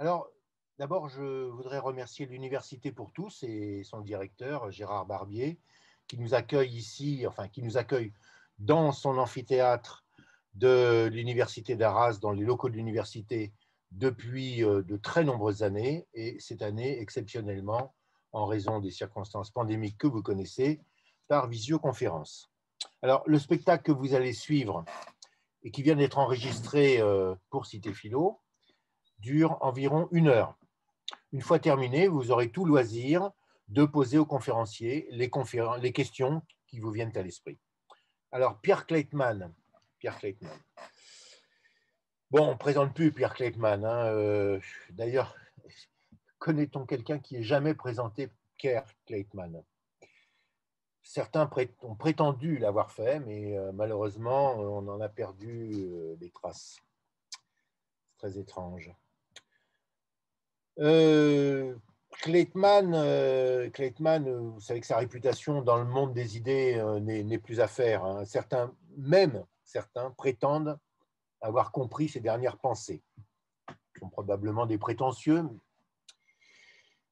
Alors, d'abord, je voudrais remercier l'Université pour tous et son directeur, Gérard Barbier, qui nous accueille ici, enfin, qui nous accueille dans son amphithéâtre de l'Université d'Arras, dans les locaux de l'université, depuis de très nombreuses années, et cette année, exceptionnellement, en raison des circonstances pandémiques que vous connaissez, par visioconférence. Alors, le spectacle que vous allez suivre et qui vient d'être enregistré pour Cité Philo dure environ 1 heure. Une fois terminé, vous aurez tout loisir de poser aux conférenciers les questions qui vous viennent à l'esprit. Alors, Pierre Kleitman. Bon, on ne présente plus Pierre Kleitman. D'ailleurs, connaît-on quelqu'un qui ait jamais présenté Pierre Kleitman? Certains ont prétendu l'avoir fait, mais malheureusement, on en a perdu les traces. C'est très étrange. Kleitman, vous savez que sa réputation dans le monde des idées n'est plus à faire. Hein. Certains prétendent avoir compris ses dernières pensées. Ils sont probablement des prétentieux.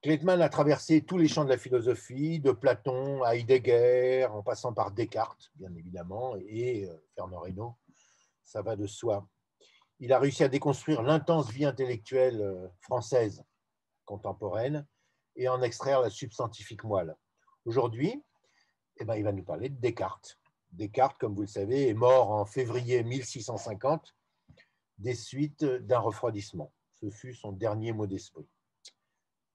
Kleitman a traversé tous les champs de la philosophie, de Platon à Heidegger, en passant par Descartes, bien évidemment, et Fernand Reynaud, ça va de soi. Il a réussi à déconstruire l'intense vie intellectuelle française contemporaine et en extraire la substantifique moelle. Aujourd'hui, il va nous parler de Descartes. Descartes, comme vous le savez, est mort en février 1650 des suites d'un refroidissement. Ce fut son dernier mot d'esprit.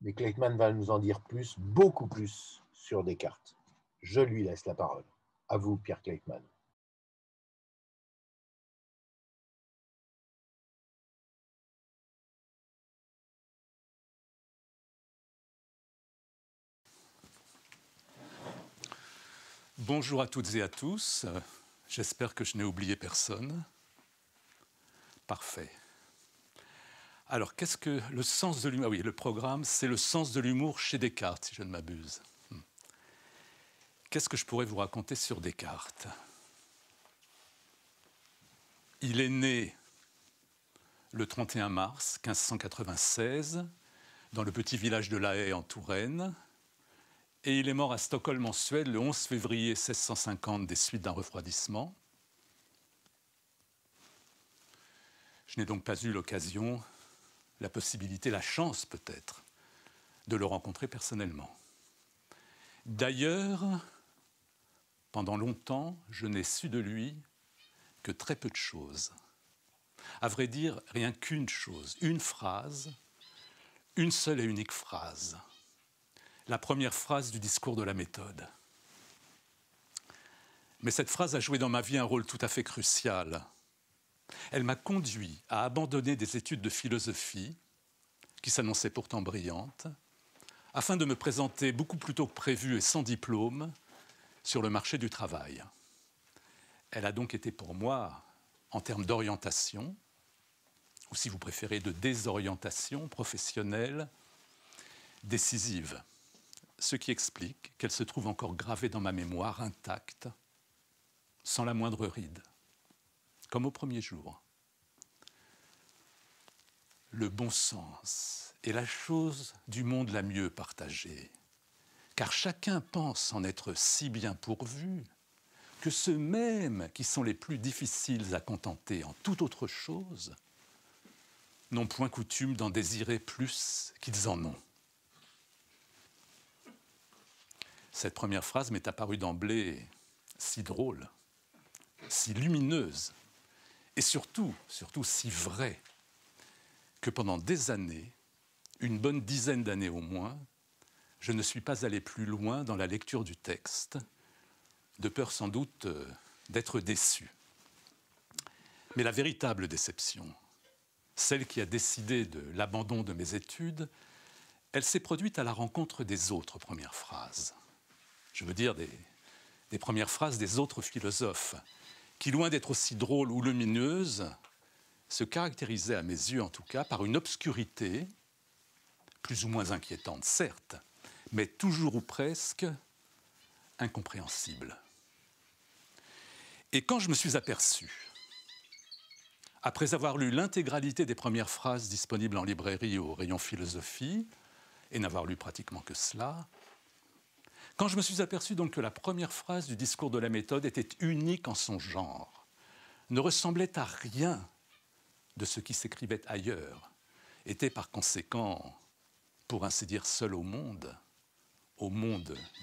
Mais Kleitman va nous en dire plus, beaucoup plus sur Descartes. Je lui laisse la parole. À vous, Pierre Kleitman. Bonjour à toutes et à tous. J'espère que je n'ai oublié personne. Parfait. Alors, qu'est-ce que le sens de l'humour? Ah oui, le programme, c'est le sens de l'humour chez Descartes, si je ne m'abuse. Qu'est-ce que je pourrais vous raconter sur Descartes? Il est né le 31 mars 1596 dans le petit village de La Haye en Touraine. Et il est mort à Stockholm en Suède le 11 février 1650 des suites d'un refroidissement. Je n'ai donc pas eu l'occasion, la possibilité, la chance peut-être, de le rencontrer personnellement. D'ailleurs, pendant longtemps, je n'ai su de lui que très peu de choses. À vrai dire, rien qu'une chose, une phrase, une seule et unique phrase. La première phrase du discours de la méthode. Mais cette phrase a joué dans ma vie un rôle tout à fait crucial. Elle m'a conduit à abandonner des études de philosophie, qui s'annonçaient pourtant brillantes, afin de me présenter beaucoup plus tôt que prévu et sans diplôme sur le marché du travail. Elle a donc été pour moi, en termes d'orientation, ou si vous préférez de désorientation professionnelle, décisive. Ce qui explique qu'elle se trouve encore gravée dans ma mémoire intacte, sans la moindre ride, comme au premier jour. Le bon sens est la chose du monde la mieux partagée, car chacun pense en être si bien pourvu que ceux mêmes qui sont les plus difficiles à contenter en toute autre chose n'ont point coutume d'en désirer plus qu'ils en ont. Cette première phrase m'est apparue d'emblée si drôle, si lumineuse, et surtout si vraie, que pendant des années, une bonne dizaine d'années au moins, je ne suis pas allé plus loin dans la lecture du texte, de peur sans doute d'être déçu. Mais la véritable déception, celle qui a décidé de l'abandon de mes études, elle s'est produite à la rencontre des autres premières phrases. Je veux dire des premières phrases des autres philosophes, qui, loin d'être aussi drôles ou lumineuses, se caractérisaient, à mes yeux en tout cas, par une obscurité, plus ou moins inquiétante, certes, mais toujours ou presque incompréhensible. Et quand je me suis aperçu, après avoir lu l'intégralité des premières phrases disponibles en librairie au rayon philosophie, et n'avoir lu pratiquement que cela, quand je me suis aperçu donc que la première phrase du discours de la méthode était unique en son genre, ne ressemblait à rien de ce qui s'écrivait ailleurs, était par conséquent, pour ainsi dire, seul au monde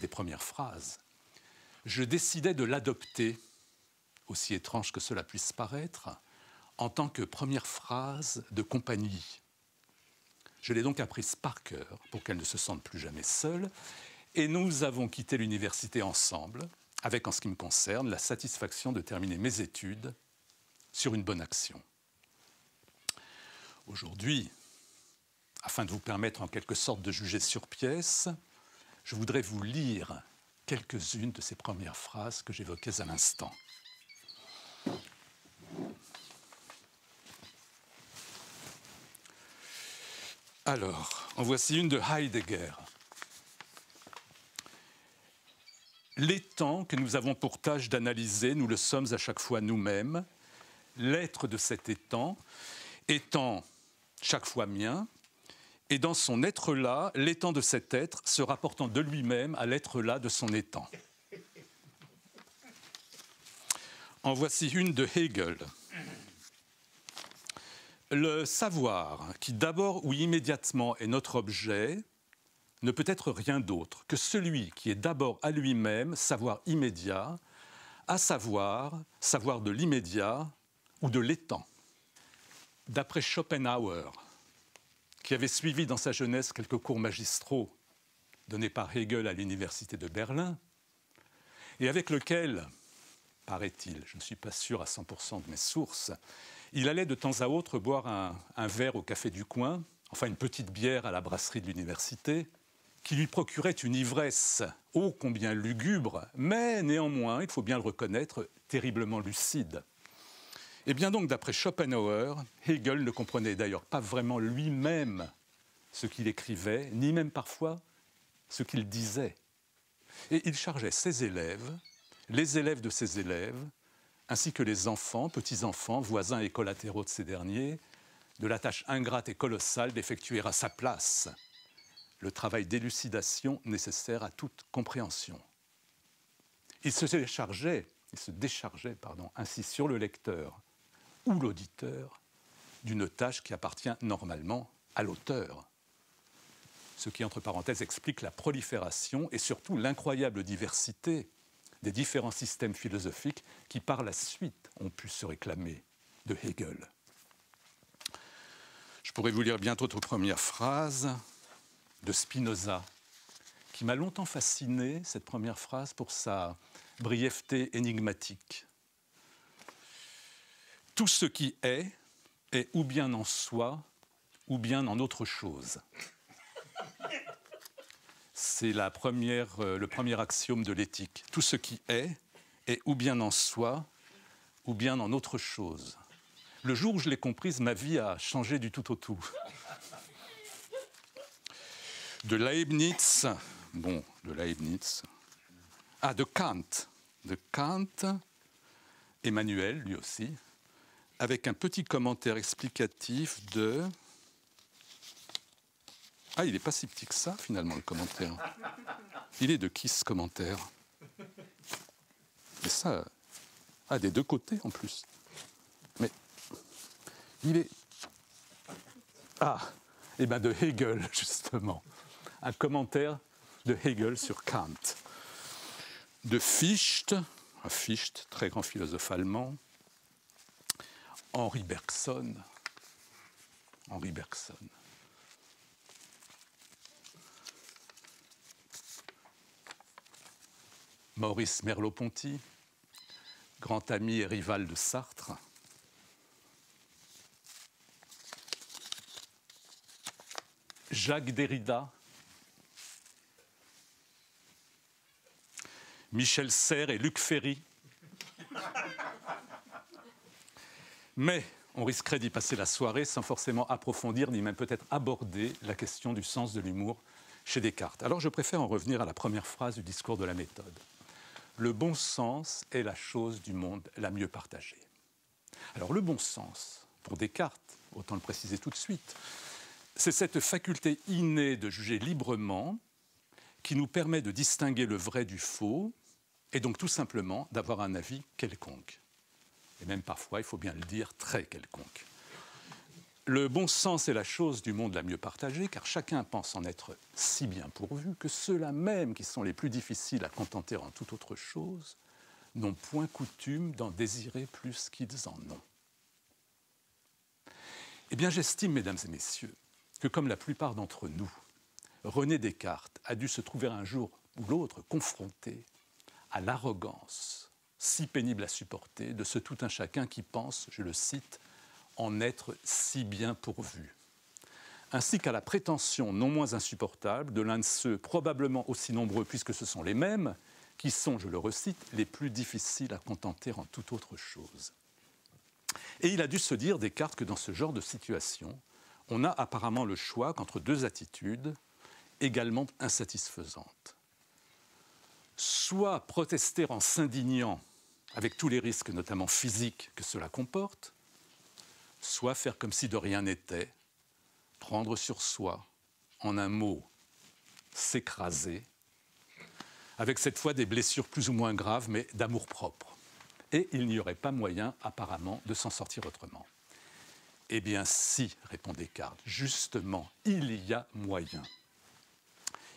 des premières phrases, je décidai de l'adopter, aussi étrange que cela puisse paraître, en tant que première phrase de compagnie. Je l'ai donc apprise par cœur pour qu'elle ne se sente plus jamais seule, et nous avons quitté l'université ensemble, avec, en ce qui me concerne, la satisfaction de terminer mes études sur une bonne action. Aujourd'hui, afin de vous permettre en quelque sorte de juger sur pièce, je voudrais vous lire quelques-unes de ces premières phrases que j'évoquais à l'instant. Alors, en voici une de Heidegger. L'étang que nous avons pour tâche d'analyser, nous le sommes à chaque fois nous-mêmes. L'être de cet étang étant chaque fois mien, et dans son être-là, l'étang de cet être se rapportant de lui-même à l'être-là de son étang. En voici une de Hegel. Le savoir, qui d'abord ou immédiatement est notre objet, ne peut être rien d'autre que celui qui est d'abord à lui-même savoir immédiat, à savoir de l'immédiat ou de l'étang. D'après Schopenhauer, qui avait suivi dans sa jeunesse quelques cours magistraux donnés par Hegel à l'université de Berlin, et avec lequel, paraît-il, je ne suis pas sûr à 100% de mes sources, il allait de temps à autre boire un verre au café du coin, enfin une petite bière à la brasserie de l'université, qui lui procurait une ivresse ô combien lugubre, mais néanmoins, il faut bien le reconnaître, terriblement lucide. Et bien donc, d'après Schopenhauer, Hegel ne comprenait d'ailleurs pas vraiment lui-même ce qu'il écrivait, ni même parfois ce qu'il disait. Et il chargeait ses élèves, les élèves de ses élèves, ainsi que les enfants, petits-enfants, voisins et collatéraux de ces derniers, de la tâche ingrate et colossale d'effectuer à sa place le travail d'élucidation nécessaire à toute compréhension. Il se déchargeait ainsi sur le lecteur ou l'auditeur d'une tâche qui appartient normalement à l'auteur. Ce qui, entre parenthèses, explique la prolifération et surtout l'incroyable diversité des différents systèmes philosophiques qui, par la suite, ont pu se réclamer de Hegel. Je pourrais vous lire bientôt votre première phrase de Spinoza, qui m'a longtemps fasciné, cette première phrase, pour sa brièveté énigmatique. Tout ce qui est ou bien en soi, ou bien en autre chose. C'est le premier axiome de l'éthique. Tout ce qui est ou bien en soi, ou bien en autre chose. Le jour où je l'ai comprise, ma vie a changé du tout au tout. De Leibniz, de Kant, Emmanuel, lui aussi, avec un petit commentaire explicatif de... Ah, il n'est pas si petit que ça, finalement, le commentaire. Il est de qui, ce commentaire? Et ça... Ah, des deux côtés, en plus. Mais... il est... Ah, eh bien, de Hegel, justement. Un commentaire de Hegel sur Kant. De Fichte, très grand philosophe allemand, Henri Bergson. Maurice Merleau-Ponty, grand ami et rival de Sartre. Jacques Derrida. Michel Serres et Luc Ferry. Mais on risquerait d'y passer la soirée sans forcément approfondir, ni même peut-être aborder la question du sens de l'humour chez Descartes. Alors je préfère en revenir à la première phrase du discours de la méthode. Le bon sens est la chose du monde la mieux partagée. Alors le bon sens, pour Descartes, autant le préciser tout de suite. C'est cette faculté innée de juger librement qui nous permet de distinguer le vrai du faux et donc tout simplement d'avoir un avis quelconque. Et même parfois, il faut bien le dire, très quelconque. Le bon sens est la chose du monde la mieux partagée, car chacun pense en être si bien pourvu que ceux-là même qui sont les plus difficiles à contenter en toute autre chose n'ont point coutume d'en désirer plus qu'ils en ont. Eh bien, j'estime, mesdames et messieurs, que comme la plupart d'entre nous, René Descartes a dû se trouver un jour ou l'autre confronté à l'arrogance si pénible à supporter de ce tout un chacun qui pense, je le cite, en être si bien pourvu, ainsi qu'à la prétention non moins insupportable de l'un de ceux, probablement aussi nombreux puisque ce sont les mêmes, qui sont, je le recite, les plus difficiles à contenter en toute autre chose. Et il a dû se dire, Descartes, que dans ce genre de situation, on a apparemment le choix qu'entre deux attitudes également insatisfaisantes. Soit protester en s'indignant, avec tous les risques, notamment physiques, que cela comporte, soit faire comme si de rien n'était, prendre sur soi, en un mot, s'écraser, avec cette fois des blessures plus ou moins graves, mais d'amour-propre. Et il n'y aurait pas moyen, apparemment, de s'en sortir autrement. Eh bien si, répond Descartes, justement, il y a moyen.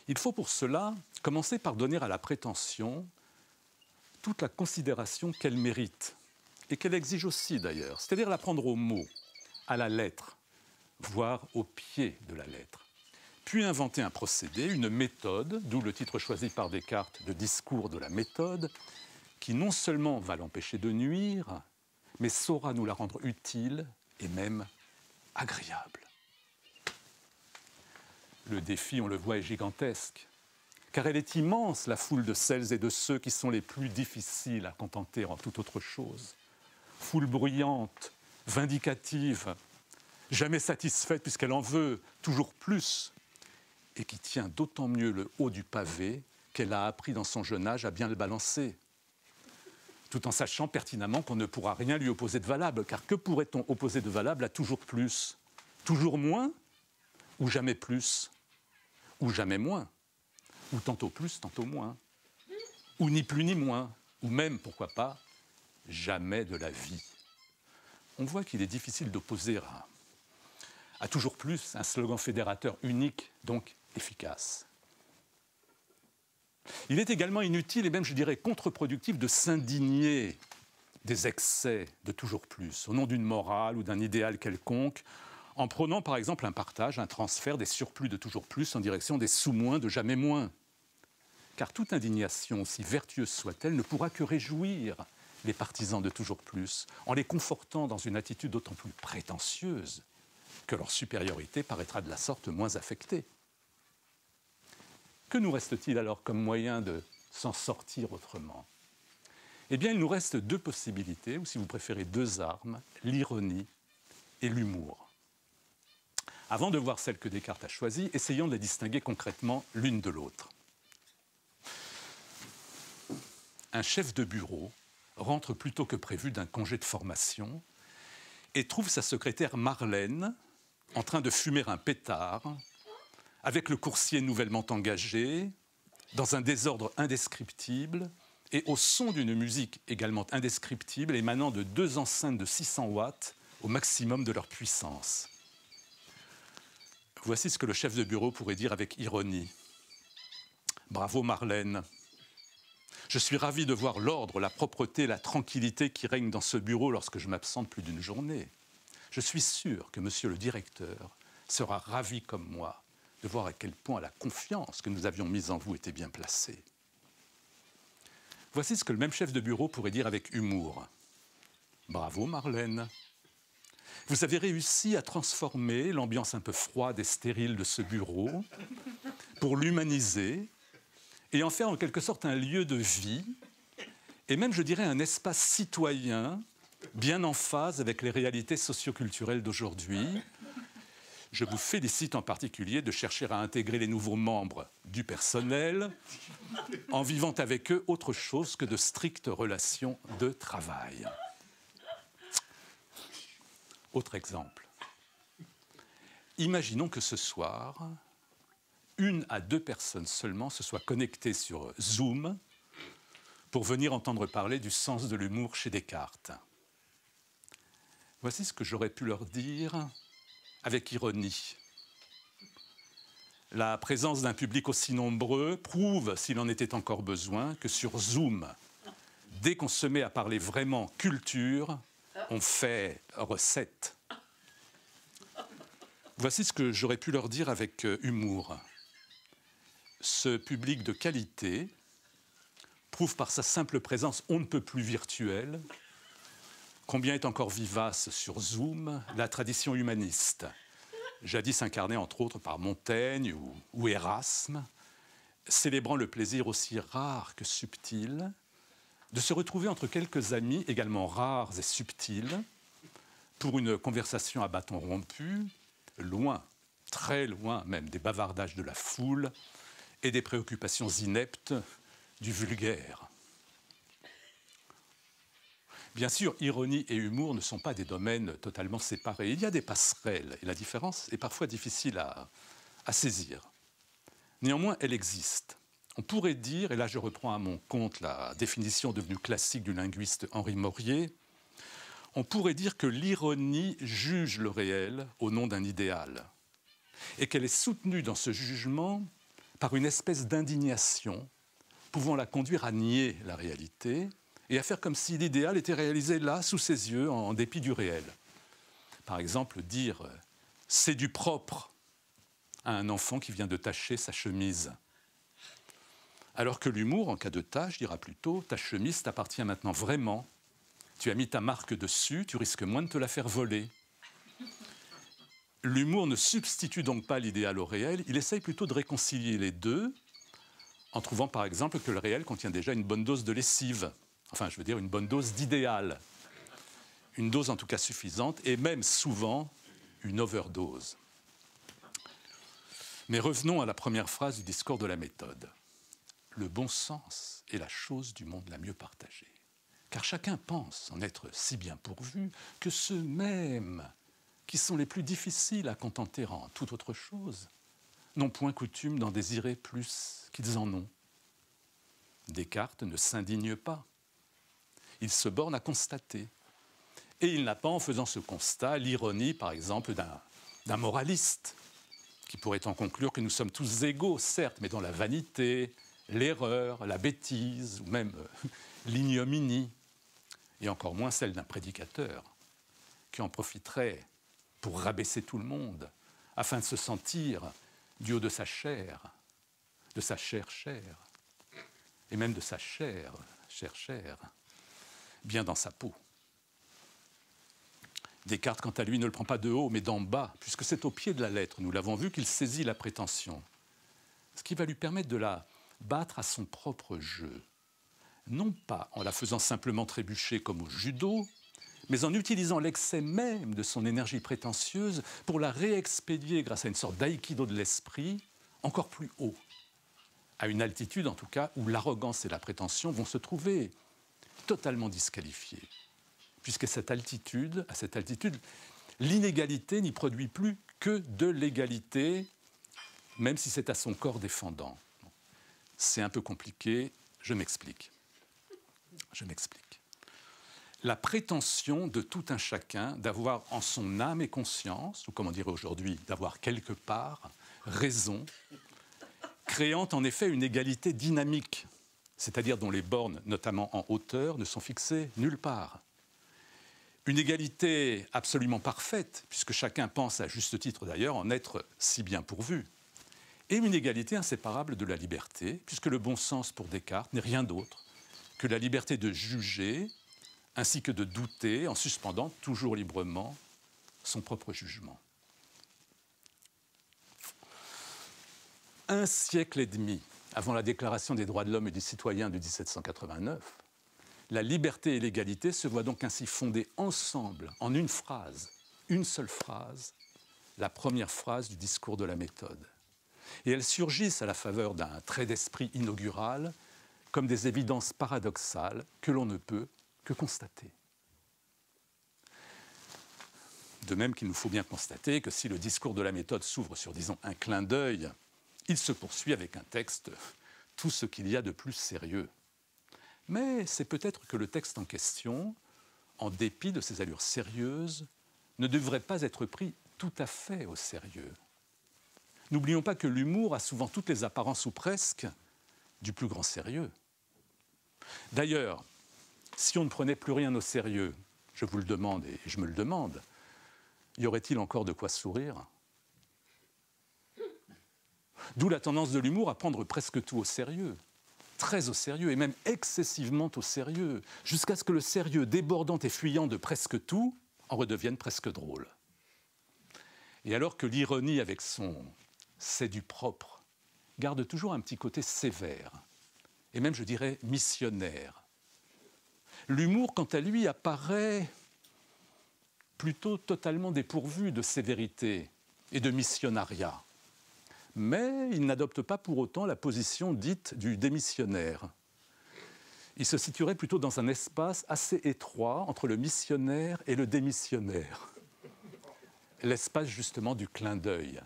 Il faut pour cela commencer par donner à la prétention toute la considération qu'elle mérite, et qu'elle exige aussi d'ailleurs, c'est-à-dire la prendre au mot, à la lettre, voire au pied de la lettre. Puis inventer un procédé, une méthode, d'où le titre choisi par Descartes de discours de la méthode, qui non seulement va l'empêcher de nuire, mais saura nous la rendre utile et même agréable. Le défi, on le voit, est gigantesque, car elle est immense, la foule de celles et de ceux qui sont les plus difficiles à contenter en toute autre chose. Foule bruyante, vindicative, jamais satisfaite puisqu'elle en veut toujours plus, et qui tient d'autant mieux le haut du pavé qu'elle a appris dans son jeune âge à bien le balancer, tout en sachant pertinemment qu'on ne pourra rien lui opposer de valable, car que pourrait-on opposer de valable à toujours plus? Toujours moins, ou jamais plus, ou jamais moins, ou tantôt plus, tantôt moins, ou ni plus ni moins, ou même, pourquoi pas, jamais de la vie. On voit qu'il est difficile d'opposer à toujours plus un slogan fédérateur unique, donc efficace. Il est également inutile et même, je dirais, contre-productif de s'indigner des excès de toujours plus, au nom d'une morale ou d'un idéal quelconque, en prônant par exemple un partage, un transfert des surplus de toujours plus en direction des sous-moins de jamais moins. Car toute indignation, aussi vertueuse soit-elle, ne pourra que réjouir les partisans de toujours plus, en les confortant dans une attitude d'autant plus prétentieuse que leur supériorité paraîtra de la sorte moins affectée. Que nous reste-t-il alors comme moyen de s'en sortir autrement? Eh bien, il nous reste deux possibilités, ou si vous préférez deux armes, l'ironie et l'humour. Avant de voir celle que Descartes a choisie, essayons de les distinguer concrètement l'une de l'autre. Un chef de bureau rentre plus tôt que prévu d'un congé de formation et trouve sa secrétaire Marlène en train de fumer un pétard avec le coursier nouvellement engagé, dans un désordre indescriptible et au son d'une musique également indescriptible émanant de deux enceintes de 600 watts au maximum de leur puissance. Voici ce que le chef de bureau pourrait dire avec ironie. « Bravo Marlène. Je suis ravi de voir l'ordre, la propreté, la tranquillité qui règnent dans ce bureau lorsque je m'absente plus d'une journée. Je suis sûr que monsieur le directeur sera ravi comme moi de voir à quel point la confiance que nous avions mise en vous était bien placée. » Voici ce que le même chef de bureau pourrait dire avec humour. « Bravo Marlène. Vous avez réussi à transformer l'ambiance un peu froide et stérile de ce bureau pour l'humaniser et en faire en quelque sorte un lieu de vie et même, je dirais, un espace citoyen bien en phase avec les réalités socioculturelles d'aujourd'hui. Je vous félicite en particulier de chercher à intégrer les nouveaux membres du personnel en vivant avec eux autre chose que de strictes relations de travail. » Autre exemple. Imaginons que ce soir, 1 à 2 personnes seulement se soient connectées sur Zoom pour venir entendre parler du sens de l'humour chez Descartes. Voici ce que j'aurais pu leur dire avec ironie. La présence d'un public aussi nombreux prouve, s'il en était encore besoin, que sur Zoom, dès qu'on se met à parler vraiment culture, on fait recette. Voici ce que j'aurais pu leur dire avec humour. Ce public de qualité prouve par sa simple présence on ne peut plus virtuelle combien est encore vivace sur Zoom la tradition humaniste, jadis incarnée entre autres par Montaigne ou Erasme, célébrant le plaisir aussi rare que subtil de se retrouver entre quelques amis également rares et subtils pour une conversation à bâton rompu, loin, très loin même des bavardages de la foule et des préoccupations ineptes du vulgaire. Bien sûr, ironie et humour ne sont pas des domaines totalement séparés. Il y a des passerelles et la différence est parfois difficile à saisir. Néanmoins, elle existe. On pourrait dire, et là je reprends à mon compte la définition devenue classique du linguiste Henri Maurier, on pourrait dire que l'ironie juge le réel au nom d'un idéal et qu'elle est soutenue dans ce jugement par une espèce d'indignation pouvant la conduire à nier la réalité et à faire comme si l'idéal était réalisé là, sous ses yeux, en dépit du réel. Par exemple, dire « c'est du propre » à un enfant qui vient de tacher sa chemise. Alors que l'humour, en cas de tâche, dira plutôt « ta chemise t'appartient maintenant vraiment, tu as mis ta marque dessus, tu risques moins de te la faire voler ». L'humour ne substitue donc pas l'idéal au réel, il essaye plutôt de réconcilier les deux, en trouvant par exemple que le réel contient déjà une bonne dose de lessive. Enfin, je veux dire une bonne dose d'idéal. Une dose en tout cas suffisante, et même souvent une overdose. Mais revenons à la première phrase du discours de la méthode. Le bon sens est la chose du monde la mieux partagée. Car chacun pense en être si bien pourvu que ceux mêmes qui sont les plus difficiles à contenter en toute autre chose n'ont point coutume d'en désirer plus qu'ils en ont. Descartes ne s'indigne pas. Il se borne à constater. Et il n'a pas, en faisant ce constat, l'ironie, par exemple, d'un moraliste, qui pourrait en conclure que nous sommes tous égaux, certes, mais dans la vanité, l'erreur, la bêtise, ou même l'ignominie, et encore moins celle d'un prédicateur, qui en profiterait pour rabaisser tout le monde, afin de se sentir du haut de sa chair, chair, et même de sa chair, bien dans sa peau. Descartes, quant à lui, ne le prend pas de haut, mais d'en bas, puisque c'est au pied de la lettre, nous l'avons vu, qu'il saisit la prétention, ce qui va lui permettre de la battre à son propre jeu, non pas en la faisant simplement trébucher comme au judo, mais en utilisant l'excès même de son énergie prétentieuse pour la réexpédier grâce à une sorte d'aïkido de l'esprit encore plus haut, à une altitude en tout cas où l'arrogance et la prétention vont se trouver totalement disqualifiées, puisque à cette altitude, l'inégalité n'y produit plus que de l'égalité, même si c'est à son corps défendant. C'est un peu compliqué, je m'explique. La prétention de tout un chacun d'avoir en son âme et conscience, ou comme on dirait aujourd'hui, d'avoir quelque part raison, créant en effet une égalité dynamique, c'est-à-dire dont les bornes, notamment en hauteur, ne sont fixées nulle part. Une égalité absolument parfaite, puisque chacun pense, à juste titre d'ailleurs, en être si bien pourvu. Et une égalité inséparable de la liberté, puisque le bon sens pour Descartes n'est rien d'autre que la liberté de juger, ainsi que de douter, en suspendant toujours librement son propre jugement. 1 siècle et demi avant la Déclaration des droits de l'homme et du citoyen de 1789, la liberté et l'égalité se voient donc ainsi fondées ensemble, en une phrase, une seule phrase, la première phrase du discours de la méthode. Et elles surgissent à la faveur d'un trait d'esprit inaugural comme des évidences paradoxales que l'on ne peut que constater. De même qu'il nous faut bien constater que si le discours de la méthode s'ouvre sur, disons, un clin d'œil, il se poursuit avec un texte, tout ce qu'il y a de plus sérieux. Mais c'est peut-être que le texte en question, en dépit de ses allures sérieuses, ne devrait pas être pris tout à fait au sérieux. N'oublions pas que l'humour a souvent toutes les apparences, ou presque, du plus grand sérieux. D'ailleurs, si on ne prenait plus rien au sérieux, je vous le demande et je me le demande, y aurait-il encore de quoi sourire? D'où la tendance de l'humour à prendre presque tout au sérieux, très au sérieux, et même excessivement au sérieux, jusqu'à ce que le sérieux débordant et fuyant de presque tout en redevienne presque drôle. Et alors que l'ironie, avec son « c'est du propre », garde toujours un petit côté sévère, et même, je dirais, missionnaire, l'humour, quant à lui, apparaît plutôt totalement dépourvu de sévérité et de missionnariat. Mais il n'adopte pas pour autant la position dite du démissionnaire. Il se situerait plutôt dans un espace assez étroit entre le missionnaire et le démissionnaire. L'espace justement du clin d'œil.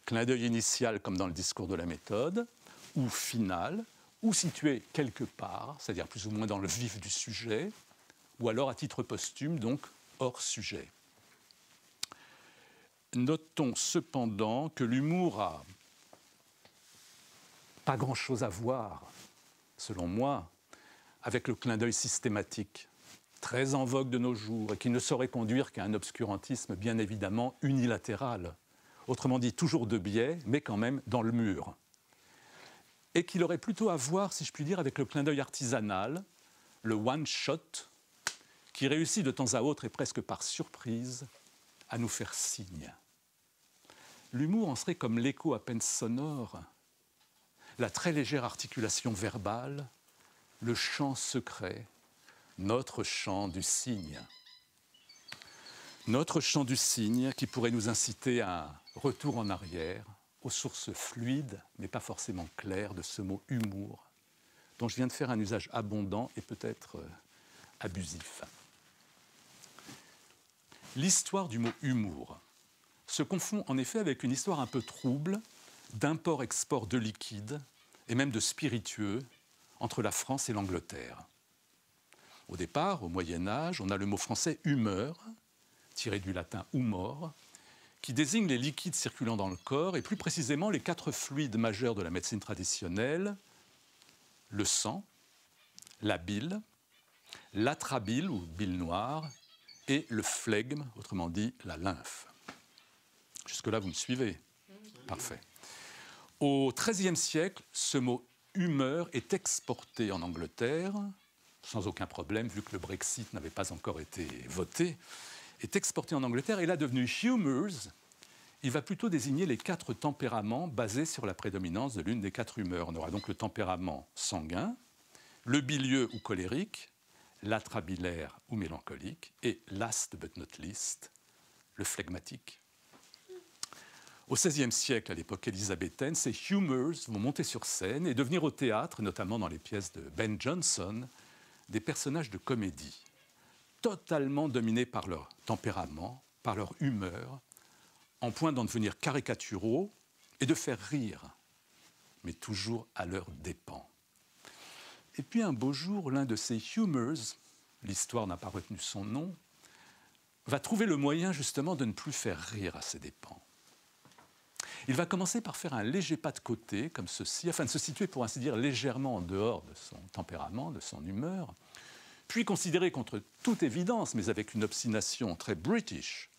Clin d'œil initial comme dans le discours de la méthode, ou final, ou situé quelque part, c'est-à-dire plus ou moins dans le vif du sujet, ou alors à titre posthume, donc hors sujet. Notons cependant que l'humour a pas grand-chose à voir, selon moi, avec le clin d'œil systématique, très en vogue de nos jours, et qui ne saurait conduire qu'à un obscurantisme bien évidemment unilatéral, autrement dit toujours de biais, mais quand même dans le mur. Et qu'il aurait plutôt à voir, si je puis dire, avec le clin d'œil artisanal, le one-shot, qui réussit de temps à autre et presque par surprise à nous faire signe. L'humour en serait comme l'écho à peine sonore, la très légère articulation verbale, le chant secret, notre chant du cygne. Notre chant du cygne qui pourrait nous inciter à un retour en arrière, aux sources fluides, mais pas forcément claires, de ce mot humour, dont je viens de faire un usage abondant et peut-être abusif. L'histoire du mot humour se confond en effet avec une histoire un peu trouble d'import-export de liquide et même de spiritueux entre la France et l'Angleterre. Au départ, au Moyen-Âge, on a le mot français humeur, tiré du latin humor, qui désigne les liquides circulant dans le corps et plus précisément les 4 fluides majeurs de la médecine traditionnelle, le sang, la bile, l'atrabile ou bile noire et le phlegme, autrement dit la lymphe. Jusque-là, vous me suivez? Parfait. Au XIIIe siècle, ce mot humeur est exporté en Angleterre, sans aucun problème, vu que le Brexit n'avait pas encore été voté, est exporté en Angleterre et là devenu humours, il va plutôt désigner les 4 tempéraments basés sur la prédominance de l'une des 4 humeurs. On aura donc le tempérament sanguin, le bilieux ou colérique, l'atrabilaire ou mélancolique et, last but not least, le phlegmatique. Au XVIe siècle, à l'époque élisabéthaine, ces humours vont monter sur scène et devenir au théâtre, notamment dans les pièces de Ben Jonson, des personnages de comédie, totalement dominés par leur tempérament, par leur humeur, en point d'en devenir caricaturaux et de faire rire, mais toujours à leurs dépens. Et puis un beau jour, l'un de ces humours, l'histoire n'a pas retenu son nom, va trouver le moyen justement de ne plus faire rire à ses dépens. Il va commencer par faire un léger pas de côté, comme ceci, afin de se situer, pour ainsi dire, légèrement en dehors de son tempérament, de son humeur, puis considérer contre toute évidence, mais avec une obstination très british,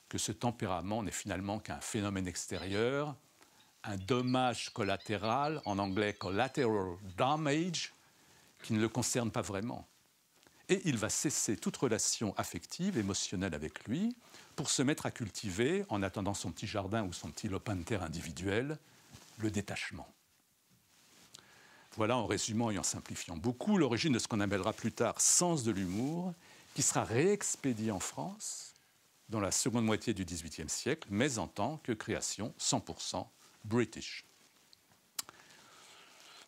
que ce tempérament n'est finalement qu'un phénomène extérieur, un dommage collatéral, en anglais collateral damage, qui ne le concerne pas vraiment. Et il va cesser toute relation affective, émotionnelle avec lui, pour se mettre à cultiver, en attendant son petit jardin ou son petit lopin de terre individuel, le détachement. Voilà, en résumant et en simplifiant beaucoup, l'origine de ce qu'on appellera plus tard sens de l'humour, qui sera réexpédié en France dans la seconde moitié du XVIIIe siècle, mais en tant que création 100% british.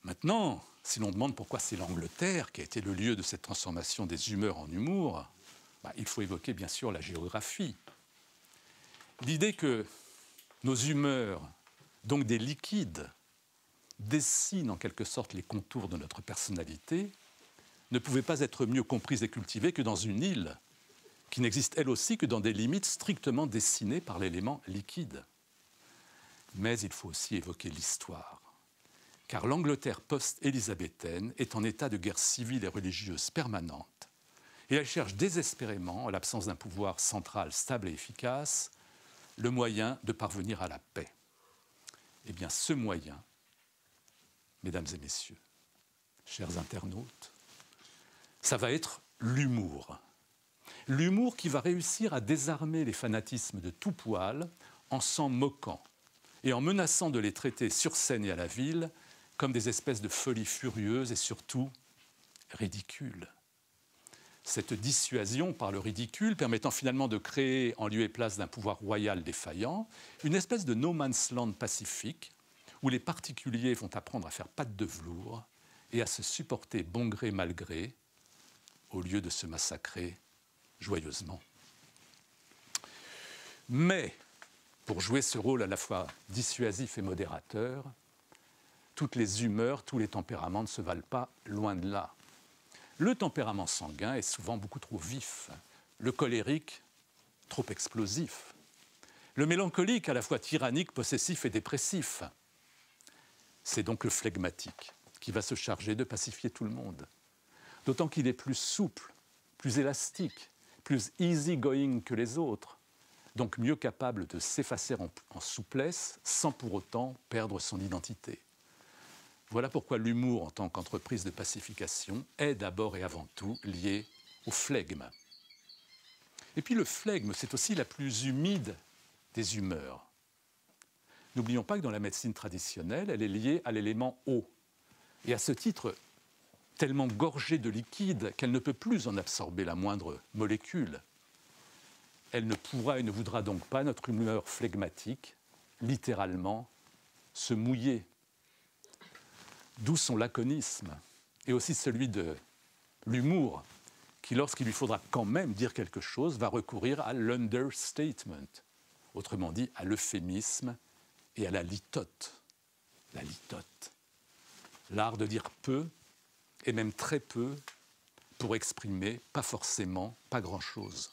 Maintenant, si l'on demande pourquoi c'est l'Angleterre qui a été le lieu de cette transformation des humeurs en humour, il faut évoquer bien sûr la géographie. L'idée que nos humeurs, donc des liquides, dessinent en quelque sorte les contours de notre personnalité, ne pouvait pas être mieux comprise et cultivée que dans une île qui n'existe elle aussi que dans des limites strictement dessinées par l'élément liquide. Mais il faut aussi évoquer l'histoire, car l'Angleterre post-élisabéthaine est en état de guerre civile et religieuse permanente, et elle cherche désespérément, en l'absence d'un pouvoir central stable et efficace, le moyen de parvenir à la paix. Eh bien, ce moyen, mesdames et messieurs, chers internautes, ça va être l'humour. L'humour qui va réussir à désarmer les fanatismes de tout poil en s'en moquant et en menaçant de les traiter sur scène et à la ville comme des espèces de folies furieuses et surtout ridicules. Cette dissuasion par le ridicule permettant finalement de créer, en lieu et place d'un pouvoir royal défaillant, une espèce de no man's land pacifique où les particuliers vont apprendre à faire patte de velours et à se supporter bon gré mal gré au lieu de se massacrer joyeusement. Mais, pour jouer ce rôle à la fois dissuasif et modérateur, toutes les humeurs, tous les tempéraments ne se valent pas, loin de là. Le tempérament sanguin est souvent beaucoup trop vif, le colérique trop explosif, le mélancolique à la fois tyrannique, possessif et dépressif. C'est donc le flegmatique qui va se charger de pacifier tout le monde, d'autant qu'il est plus souple, plus élastique, plus easy-going que les autres, donc mieux capable de s'effacer en souplesse sans pour autant perdre son identité. Voilà pourquoi l'humour en tant qu'entreprise de pacification est d'abord et avant tout lié au flegme. Et puis le flegme, c'est aussi la plus humide des humeurs. N'oublions pas que dans la médecine traditionnelle, elle est liée à l'élément eau. Et à ce titre, tellement gorgée de liquide qu'elle ne peut plus en absorber la moindre molécule. Elle ne pourra et ne voudra donc pas, notre humeur flegmatique, littéralement, se mouiller. D'où son laconisme, et aussi celui de l'humour, qui, lorsqu'il lui faudra quand même dire quelque chose, va recourir à l'understatement, autrement dit à l'euphémisme et à la litote. La litote, l'art de dire peu, et même très peu, pour exprimer pas forcément pas grand-chose.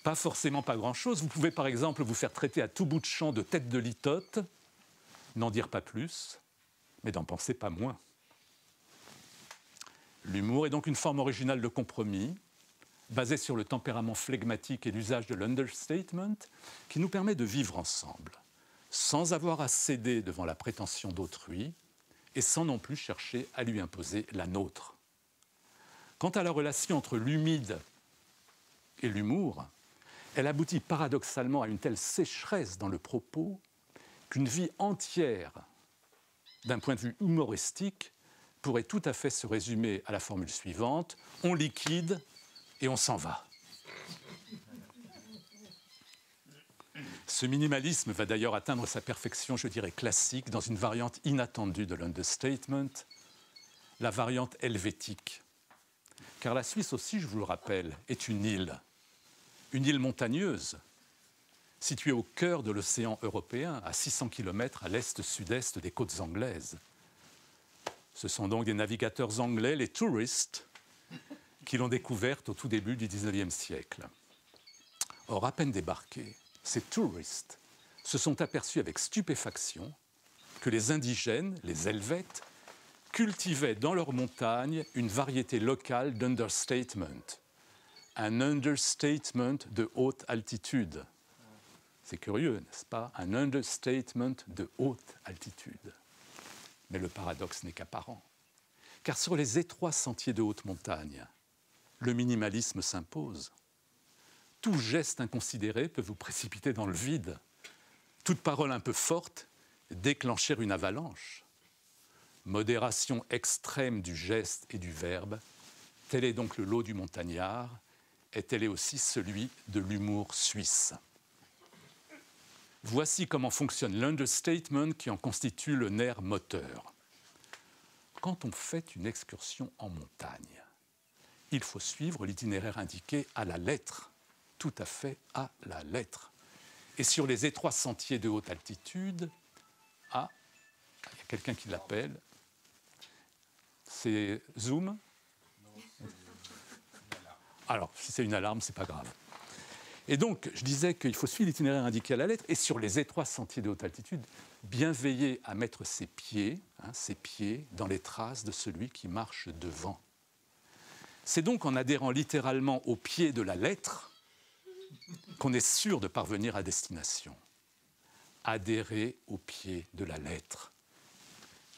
Pas forcément pas grand-chose. Vous pouvez par exemple vous faire traiter à tout bout de champ de tête de litote, n'en dire pas plus, mais d'en penser pas moins. L'humour est donc une forme originale de compromis, basée sur le tempérament flegmatique et l'usage de l'understatement, qui nous permet de vivre ensemble, sans avoir à céder devant la prétention d'autrui, et sans non plus chercher à lui imposer la nôtre. Quant à la relation entre l'humide et l'humour, elle aboutit paradoxalement à une telle sécheresse dans le propos qu'une vie entière, d'un point de vue humoristique, pourrait tout à fait se résumer à la formule suivante : on liquide et on s'en va. Ce minimalisme va d'ailleurs atteindre sa perfection, je dirais, classique, dans une variante inattendue de l'understatement, la variante helvétique. Car la Suisse aussi, je vous le rappelle, est une île montagneuse, située au cœur de l'océan européen, à 600 km à l'est-sud-est des côtes anglaises. Ce sont donc des navigateurs anglais, les touristes, qui l'ont découverte au tout début du XIXe siècle. Or, à peine débarqués, ces touristes se sont aperçus avec stupéfaction que les indigènes, les Helvètes, cultivaient dans leurs montagnes une variété locale d'understatement. Un understatement de haute altitude. C'est curieux, n'est-ce pas? Un understatement de haute altitude. Mais le paradoxe n'est qu'apparent. Car sur les étroits sentiers de haute montagne, le minimalisme s'impose. Tout geste inconsidéré peut vous précipiter dans le vide. Toute parole un peu forte, déclencher une avalanche. Modération extrême du geste et du verbe, tel est donc le lot du montagnard, et tel est aussi celui de l'humour suisse. Voici comment fonctionne l'understatement qui en constitue le nerf moteur. Quand on fait une excursion en montagne, il faut suivre l'itinéraire indiqué à la lettre. tout à fait à la lettre. Et sur les étroits sentiers de haute altitude, il y a quelqu'un qui l'appelle. C'est Zoom? Alors, si c'est une alarme, ce n'est pas grave. Et donc, je disais qu'il faut suivre l'itinéraire indiqué à la lettre, et sur les étroits sentiers de haute altitude, bien veiller à mettre ses pieds dans les traces de celui qui marche devant. C'est donc en adhérant littéralement au pied de la lettre qu'on est sûr de parvenir à destination. Adhérer au pied de la lettre.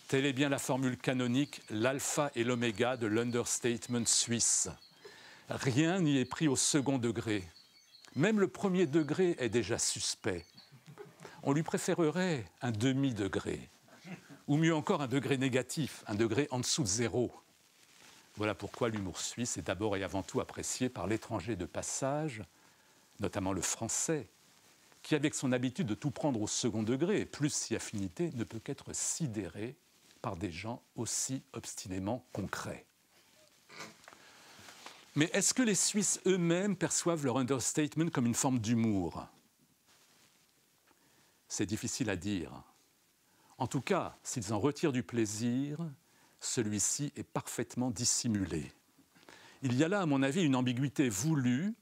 Telle est bien la formule canonique, l'alpha et l'oméga de l'understatement suisse. Rien n'y est pris au second degré. Même le premier degré est déjà suspect. On lui préférerait un demi-degré, ou mieux encore un degré négatif, un degré en dessous de zéro. Voilà pourquoi l'humour suisse est d'abord et avant tout apprécié par l'étranger de passage, notamment le français, qui, avec son habitude de tout prendre au second degré, plus si affinité, ne peut qu'être sidéré par des gens aussi obstinément concrets. Mais est-ce que les Suisses eux-mêmes perçoivent leur understatement comme une forme d'humour? C'est difficile à dire. En tout cas, s'ils en retirent du plaisir, celui-ci est parfaitement dissimulé. Il y a là, à mon avis, une ambiguïté voulue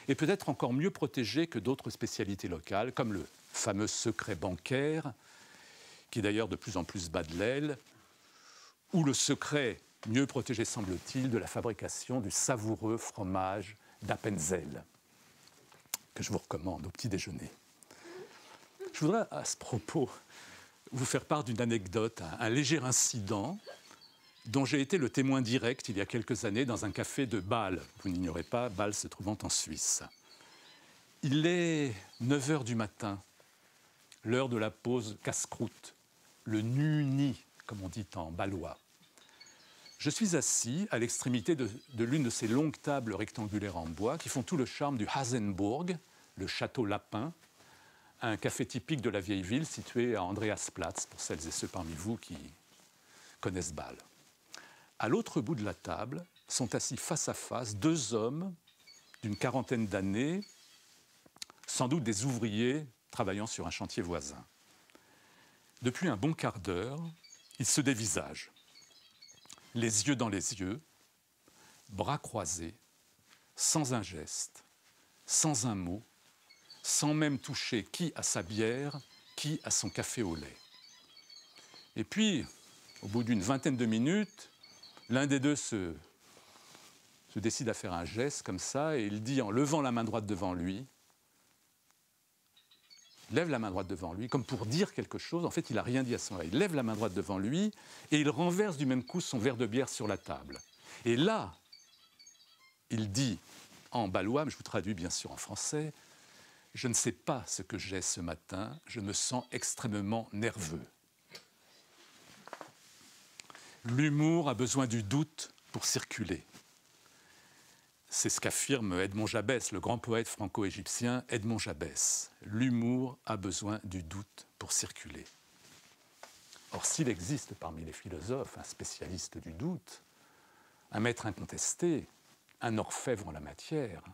et peut-être encore mieux protégée que d'autres spécialités locales, comme le fameux secret bancaire, qui d'ailleurs de plus en plus bat de l'aile, ou le secret, mieux protégé semble-t-il, de la fabrication du savoureux fromage d'Appenzell, que je vous recommande au petit déjeuner. Je voudrais à ce propos vous faire part d'une anecdote, un léger incident dont j'ai été le témoin direct il y a quelques années dans un café de Bâle. Vous n'ignorez pas, Bâle se trouvant en Suisse. Il est 9 h du matin, l'heure de la pause casse-croûte, le nu-ni, comme on dit en balois. Je suis assis à l'extrémité de l'une de ces longues tables rectangulaires en bois qui font tout le charme du Hasenburg, le château Lapin, un café typique de la vieille ville situé à Andreasplatz, pour celles et ceux parmi vous qui connaissent Bâle. À l'autre bout de la table sont assis face à face deux hommes d'une quarantaine d'années, sans doute des ouvriers travaillant sur un chantier voisin. Depuis un bon quart d'heure, ils se dévisagent, les yeux dans les yeux, bras croisés, sans un geste, sans un mot, sans même toucher qui à sa bière, qui à son café au lait. Et puis, au bout d'une vingtaine de minutes, l'un des deux se décide à faire un geste comme ça, et il dit en levant la main droite devant lui, lève la main droite devant lui, comme pour dire quelque chose. En fait, il n'a rien dit à son oreille. Il lève la main droite devant lui et il renverse du même coup son verre de bière sur la table. Et là, il dit en balois, mais je vous traduis bien sûr en français, « Je ne sais pas ce que j'ai ce matin, je me sens extrêmement nerveux. » L'humour a besoin du doute pour circuler. C'est ce qu'affirme Edmond Jabès, le grand poète franco-égyptien Edmond Jabès. L'humour a besoin du doute pour circuler. Or, s'il existe parmi les philosophes un spécialiste du doute, un maître incontesté, un orfèvre en la matière,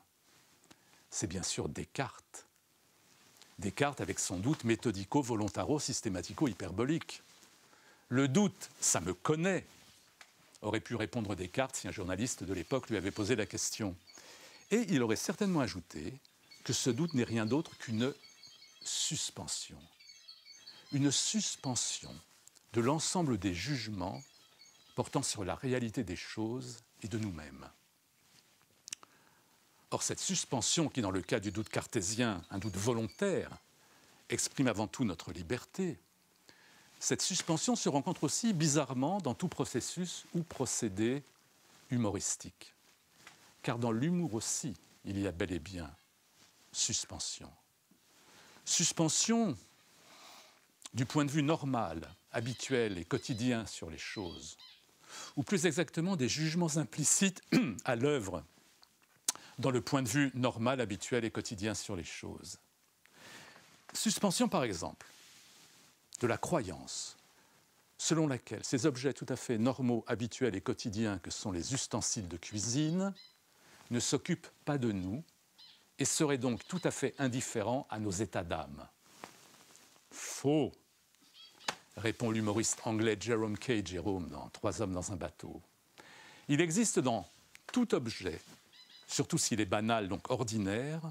c'est bien sûr Descartes. Descartes avec son doute méthodico-volontaro-systématico-hyperbolique. Le doute, ça me connaît, aurait pu répondre Descartes si un journaliste de l'époque lui avait posé la question. Et il aurait certainement ajouté que ce doute n'est rien d'autre qu'une suspension. Une suspension de l'ensemble des jugements portant sur la réalité des choses et de nous-mêmes. Or, cette suspension qui, dans le cas du doute cartésien, un doute volontaire, exprime avant tout notre liberté, cette suspension se rencontre aussi bizarrement dans tout processus ou procédé humoristique. Car dans l'humour aussi, il y a bel et bien suspension. Suspension du point de vue normal, habituel et quotidien sur les choses, ou plus exactement des jugements implicites à l'œuvre dans le point de vue normal, habituel et quotidien sur les choses. Suspension, par exemple, de la croyance, selon laquelle ces objets tout à fait normaux, habituels et quotidiens que sont les ustensiles de cuisine ne s'occupent pas de nous et serait donc tout à fait indifférent à nos états d'âme. Faux, répond l'humoriste anglais Jerome K. Jerome dans « 3 hommes dans un bateau ». Il existe dans tout objet, surtout s'il est banal, donc ordinaire,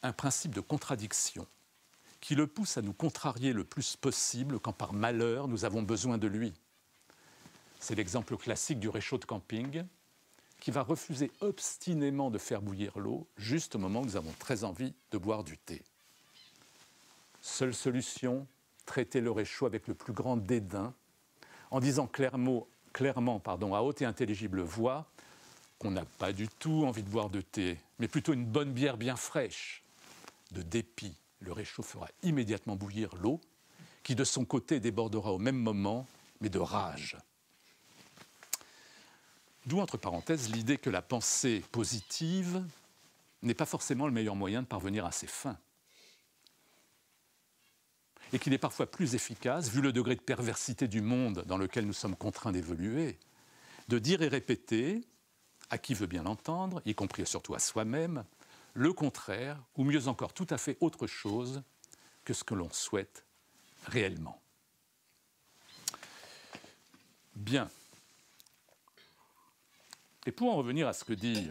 un principe de contradiction qui le pousse à nous contrarier le plus possible quand par malheur nous avons besoin de lui. C'est l'exemple classique du réchaud de camping qui va refuser obstinément de faire bouillir l'eau juste au moment où nous avons très envie de boire du thé. Seule solution, traiter le réchaud avec le plus grand dédain en disant clairement, à haute et intelligible voix qu'on n'a pas du tout envie de boire de thé, mais plutôt une bonne bière bien fraîche. De dépit, le réchaud fera immédiatement bouillir l'eau, qui de son côté débordera au même moment, mais de rage. D'où, entre parenthèses, l'idée que la pensée positive n'est pas forcément le meilleur moyen de parvenir à ses fins. Et qu'il est parfois plus efficace, vu le degré de perversité du monde dans lequel nous sommes contraints d'évoluer, de dire et répéter, à qui veut bien l'entendre, y compris et surtout à soi-même, le contraire, ou mieux encore tout à fait autre chose que ce que l'on souhaite réellement. Bien. Et pour en revenir à ce que dit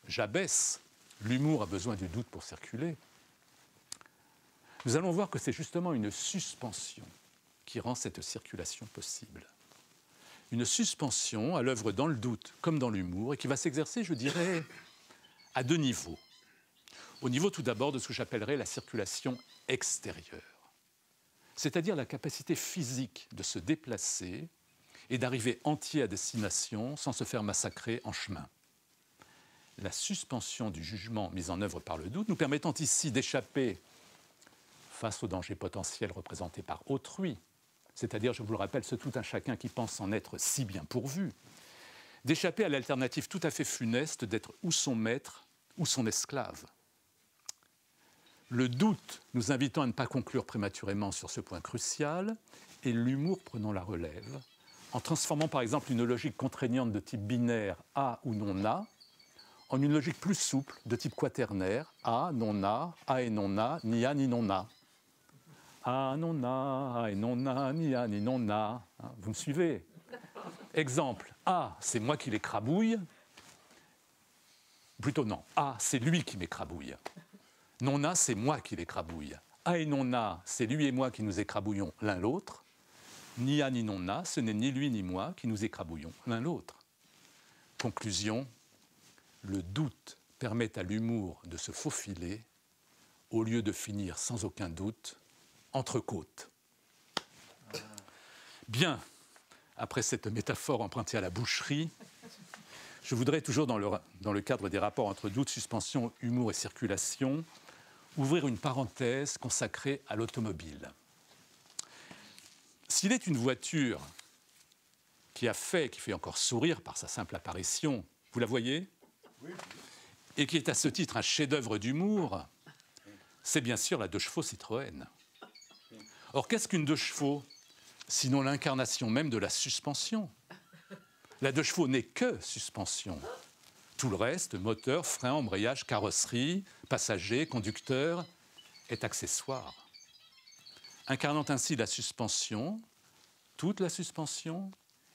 Jabès, l'humour a besoin du doute pour circuler, nous allons voir que c'est justement une suspension qui rend cette circulation possible. Une suspension à l'œuvre dans le doute comme dans l'humour et qui va s'exercer, je dirais, à 2 niveaux. Au niveau tout d'abord de ce que j'appellerais la circulation extérieure, c'est-à-dire la capacité physique de se déplacer et d'arriver entier à destination sans se faire massacrer en chemin. La suspension du jugement mise en œuvre par le doute nous permettant ici d'échapper face aux dangers potentiels représentés par autrui, c'est-à-dire, je vous le rappelle, ce tout un chacun qui pense en être si bien pourvu, d'échapper à l'alternative tout à fait funeste d'être ou son maître ou son esclave. Le doute nous invitant à ne pas conclure prématurément sur ce point crucial, et l'humour prenant la relève, en transformant par exemple une logique contraignante de type binaire A ou non A, en une logique plus souple de type quaternaire, A, non A et non A, ni A ni non A. A, non A et non A, ni A ni non A. Vous me suivez? Exemple, A, c'est moi qui l'écrabouille. Plutôt non, A, c'est lui qui m'écrabouille. Non A, c'est moi qui l'écrabouille. A et non A, c'est lui et moi qui nous écrabouillons l'un l'autre. Ni A ni non A, ce n'est ni lui ni moi qui nous écrabouillons l'un l'autre. Conclusion, le doute permet à l'humour de se faufiler au lieu de finir sans aucun doute entre côtes. Bien, après cette métaphore empruntée à la boucherie, je voudrais toujours dans le cadre des rapports entre doute, suspension, humour et circulation, ouvrir une parenthèse consacrée à l'automobile. S'il est une voiture qui fait encore sourire par sa simple apparition, vous la voyez ? Oui. Et qui est à ce titre un chef-d'œuvre d'humour, c'est bien sûr la 2 chevaux Citroën. Or, qu'est-ce qu'une 2 chevaux ? Sinon l'incarnation même de la suspension. La 2 chevaux n'est que suspension. Tout le reste, moteur, frein, embrayage, carrosserie, passager, conducteur, est accessoire. Incarnant ainsi la suspension, toute la suspension,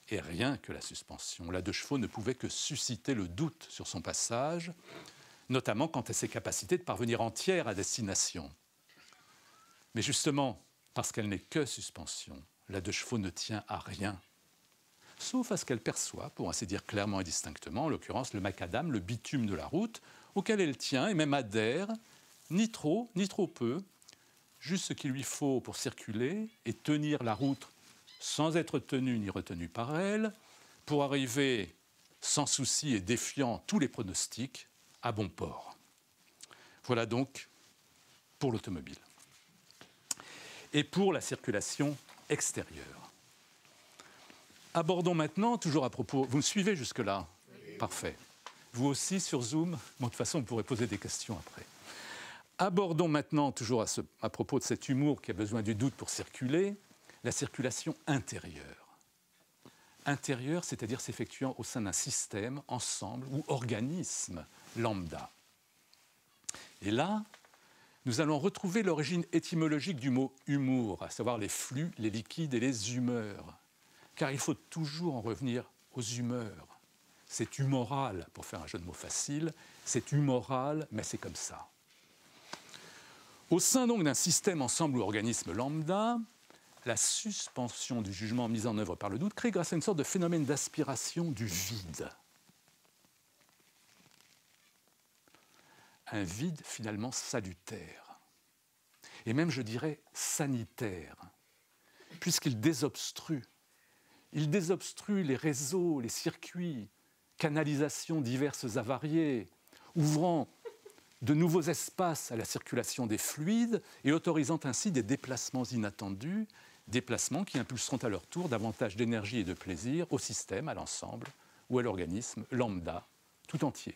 et rien que la suspension. La 2 chevaux ne pouvait que susciter le doute sur son passage, notamment quant à ses capacités de parvenir entière à destination. Mais justement, parce qu'elle n'est que suspension, la 2 chevaux ne tient à rien, sauf à ce qu'elle perçoit, pour ainsi dire clairement et distinctement, en l'occurrence le macadam, le bitume de la route, auquel elle tient et même adhère, ni trop peu, juste ce qu'il lui faut pour circuler et tenir la route sans être tenu ni retenu par elle, pour arriver sans souci et défiant tous les pronostics à bon port. Voilà donc pour l'automobile. Et pour la circulation extérieure. Abordons maintenant, toujours à propos... Vous me suivez jusque-là ? Oui. Parfait. Vous aussi sur Zoom ? Bon, de toute façon, vous pourrez poser des questions après. Abordons maintenant, toujours à propos de cet humour qui a besoin du doute pour circuler, la circulation intérieure. Intérieure, c'est-à-dire s'effectuant au sein d'un système, ensemble ou organisme lambda. Et là, nous allons retrouver l'origine étymologique du mot humour, à savoir les flux, les liquides et les humeurs. Car il faut toujours en revenir aux humeurs. C'est humoral, pour faire un jeu de mots facile, c'est humoral, mais c'est comme ça. Au sein donc d'un système, ensemble ou organisme lambda, la suspension du jugement mise en œuvre par le doute crée grâce à une sorte de phénomène d'aspiration du vide. Un vide finalement salutaire, et même je dirais sanitaire, puisqu'il désobstrue. Il désobstrue les réseaux, les circuits, canalisations diverses à variées, ouvrant de nouveaux espaces à la circulation des fluides et autorisant ainsi des déplacements inattendus, déplacements qui impulseront à leur tour davantage d'énergie et de plaisir au système, à l'ensemble ou à l'organisme lambda tout entier.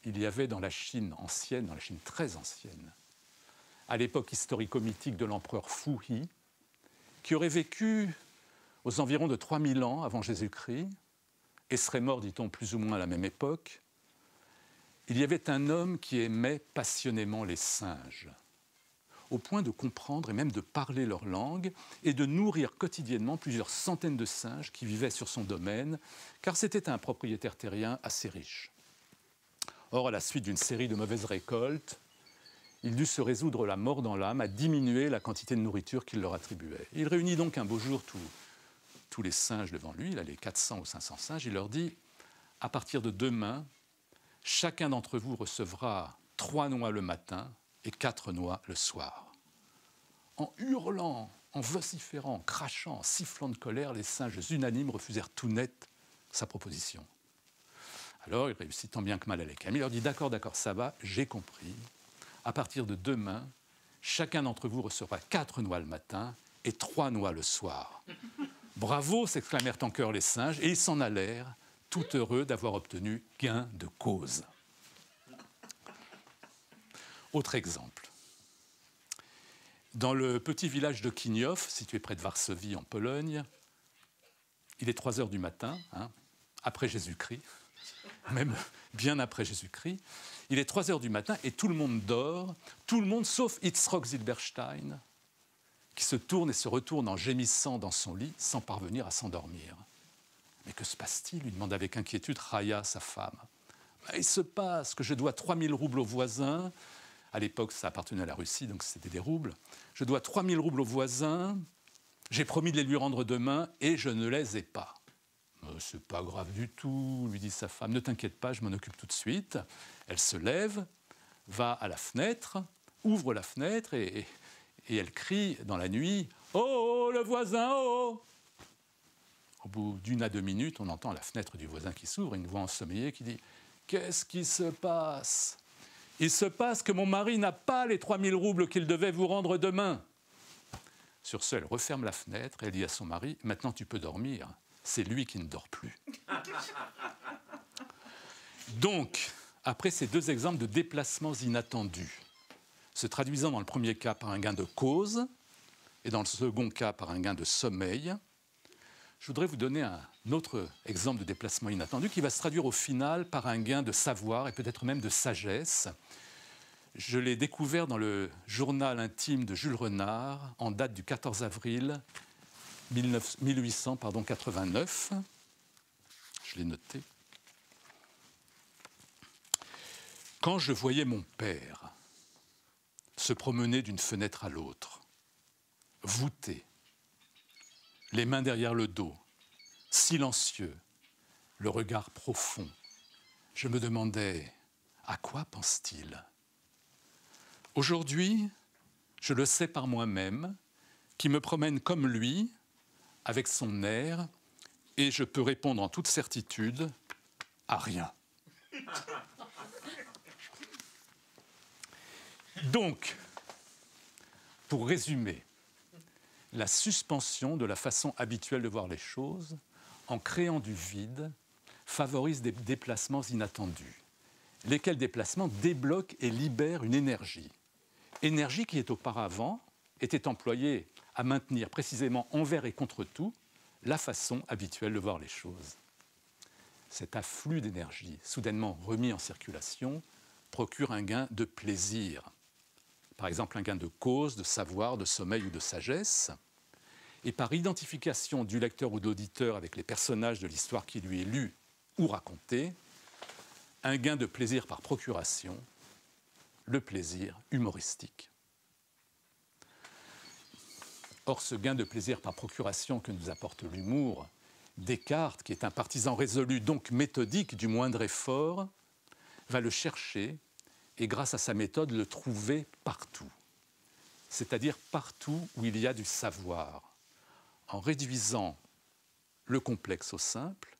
Il y avait dans la Chine ancienne, dans la Chine très ancienne, à l'époque historico-mythique de l'empereur Fu Yi, qui aurait vécu aux environs de 3000 ans avant Jésus-Christ, et serait mort, dit-on, plus ou moins à la même époque. Il y avait un homme qui aimait passionnément les singes, au point de comprendre et même de parler leur langue, et de nourrir quotidiennement plusieurs centaines de singes qui vivaient sur son domaine, car c'était un propriétaire terrien assez riche. Or, à la suite d'une série de mauvaises récoltes, il dut se résoudre la mort dans l'âme à diminuer la quantité de nourriture qu'il leur attribuait. Il réunit donc un beau jour tous les singes devant lui, il a les 400 ou 500 singes, il leur dit « À partir de demain, chacun d'entre vous recevra 3 noix le matin et 4 noix le soir. » En hurlant, en vociférant, en crachant, en sifflant de colère, les singes unanimes refusèrent tout net sa proposition. Alors, il réussit tant bien que mal à les calmer. Il leur dit « D'accord, ça va, j'ai compris. À partir de demain, chacun d'entre vous recevra 4 noix le matin et 3 noix le soir. » Bravo, s'exclamèrent en chœur les singes, et ils s'en allèrent, tout heureux d'avoir obtenu gain de cause. Autre exemple. Dans le petit village de Kiniow, situé près de Varsovie en Pologne, il est 3 heures du matin, après Jésus-Christ, même bien après Jésus-Christ. Il est 3 heures du matin et tout le monde dort, tout le monde sauf Yitzhak Zilberstein, qui se tourne et se retourne en gémissant dans son lit sans parvenir à s'endormir. « Mais que se passe-t-il » lui demande avec inquiétude Raya, sa femme. « Il se passe que je dois 3000 roubles aux voisins. » À l'époque, ça appartenait à la Russie, donc c'était des roubles. « Je dois 3000 roubles aux voisins. J'ai promis de les lui rendre demain et je ne les ai pas. » « C'est pas grave du tout, lui dit sa femme. Ne t'inquiète pas, je m'en occupe tout de suite. » Elle se lève, va à la fenêtre, ouvre la fenêtre et elle crie dans la nuit « Oh, le voisin, oh !» Au bout d'1 à 2 minutes, on entend à la fenêtre du voisin qui s'ouvre, une voix ensommeillée qui dit « Qu'est-ce qui se passe ? Il se passe que mon mari n'a pas les 3000 roubles qu'il devait vous rendre demain. » Sur ce, elle referme la fenêtre et elle dit à son mari « Maintenant, tu peux dormir. C'est lui qui ne dort plus. » Donc, après ces 2 exemples de déplacements inattendus, se traduisant dans le premier cas par un gain de cause et dans le second cas par un gain de sommeil, je voudrais vous donner un autre exemple de déplacement inattendu qui va se traduire au final par un gain de savoir et peut-être même de sagesse. Je l'ai découvert dans le journal intime de Jules Renard en date du 14 avril 1889. Je l'ai noté. Quand je voyais mon père se promener d'une fenêtre à l'autre, voûté, les mains derrière le dos, silencieux, le regard profond, je me demandais à quoi pense-t-il ? Aujourd'hui, je le sais par moi-même, qui me promène comme lui, avec son air, et je peux répondre en toute certitude à rien. Donc, pour résumer, la suspension de la façon habituelle de voir les choses, en créant du vide, favorise des déplacements inattendus, lesquels déplacements débloquent et libèrent une énergie. Énergie qui, auparavant, était employée à maintenir précisément envers et contre tout la façon habituelle de voir les choses. cet afflux d'énergie soudainement remis en circulation procure un gain de plaisir. Par exemple, un gain de cause, de savoir, de sommeil ou de sagesse. Et par identification du lecteur ou de l'auditeur avec les personnages de l'histoire qui lui est lue ou racontée, un gain de plaisir par procuration, le plaisir humoristique. Or, ce gain de plaisir par procuration que nous apporte l'humour, Descartes, qui est un partisan résolu, donc méthodique du moindre effort, va le chercher et, grâce à sa méthode, le trouver partout. C'est-à-dire partout où il y a du savoir, en réduisant le complexe au simple,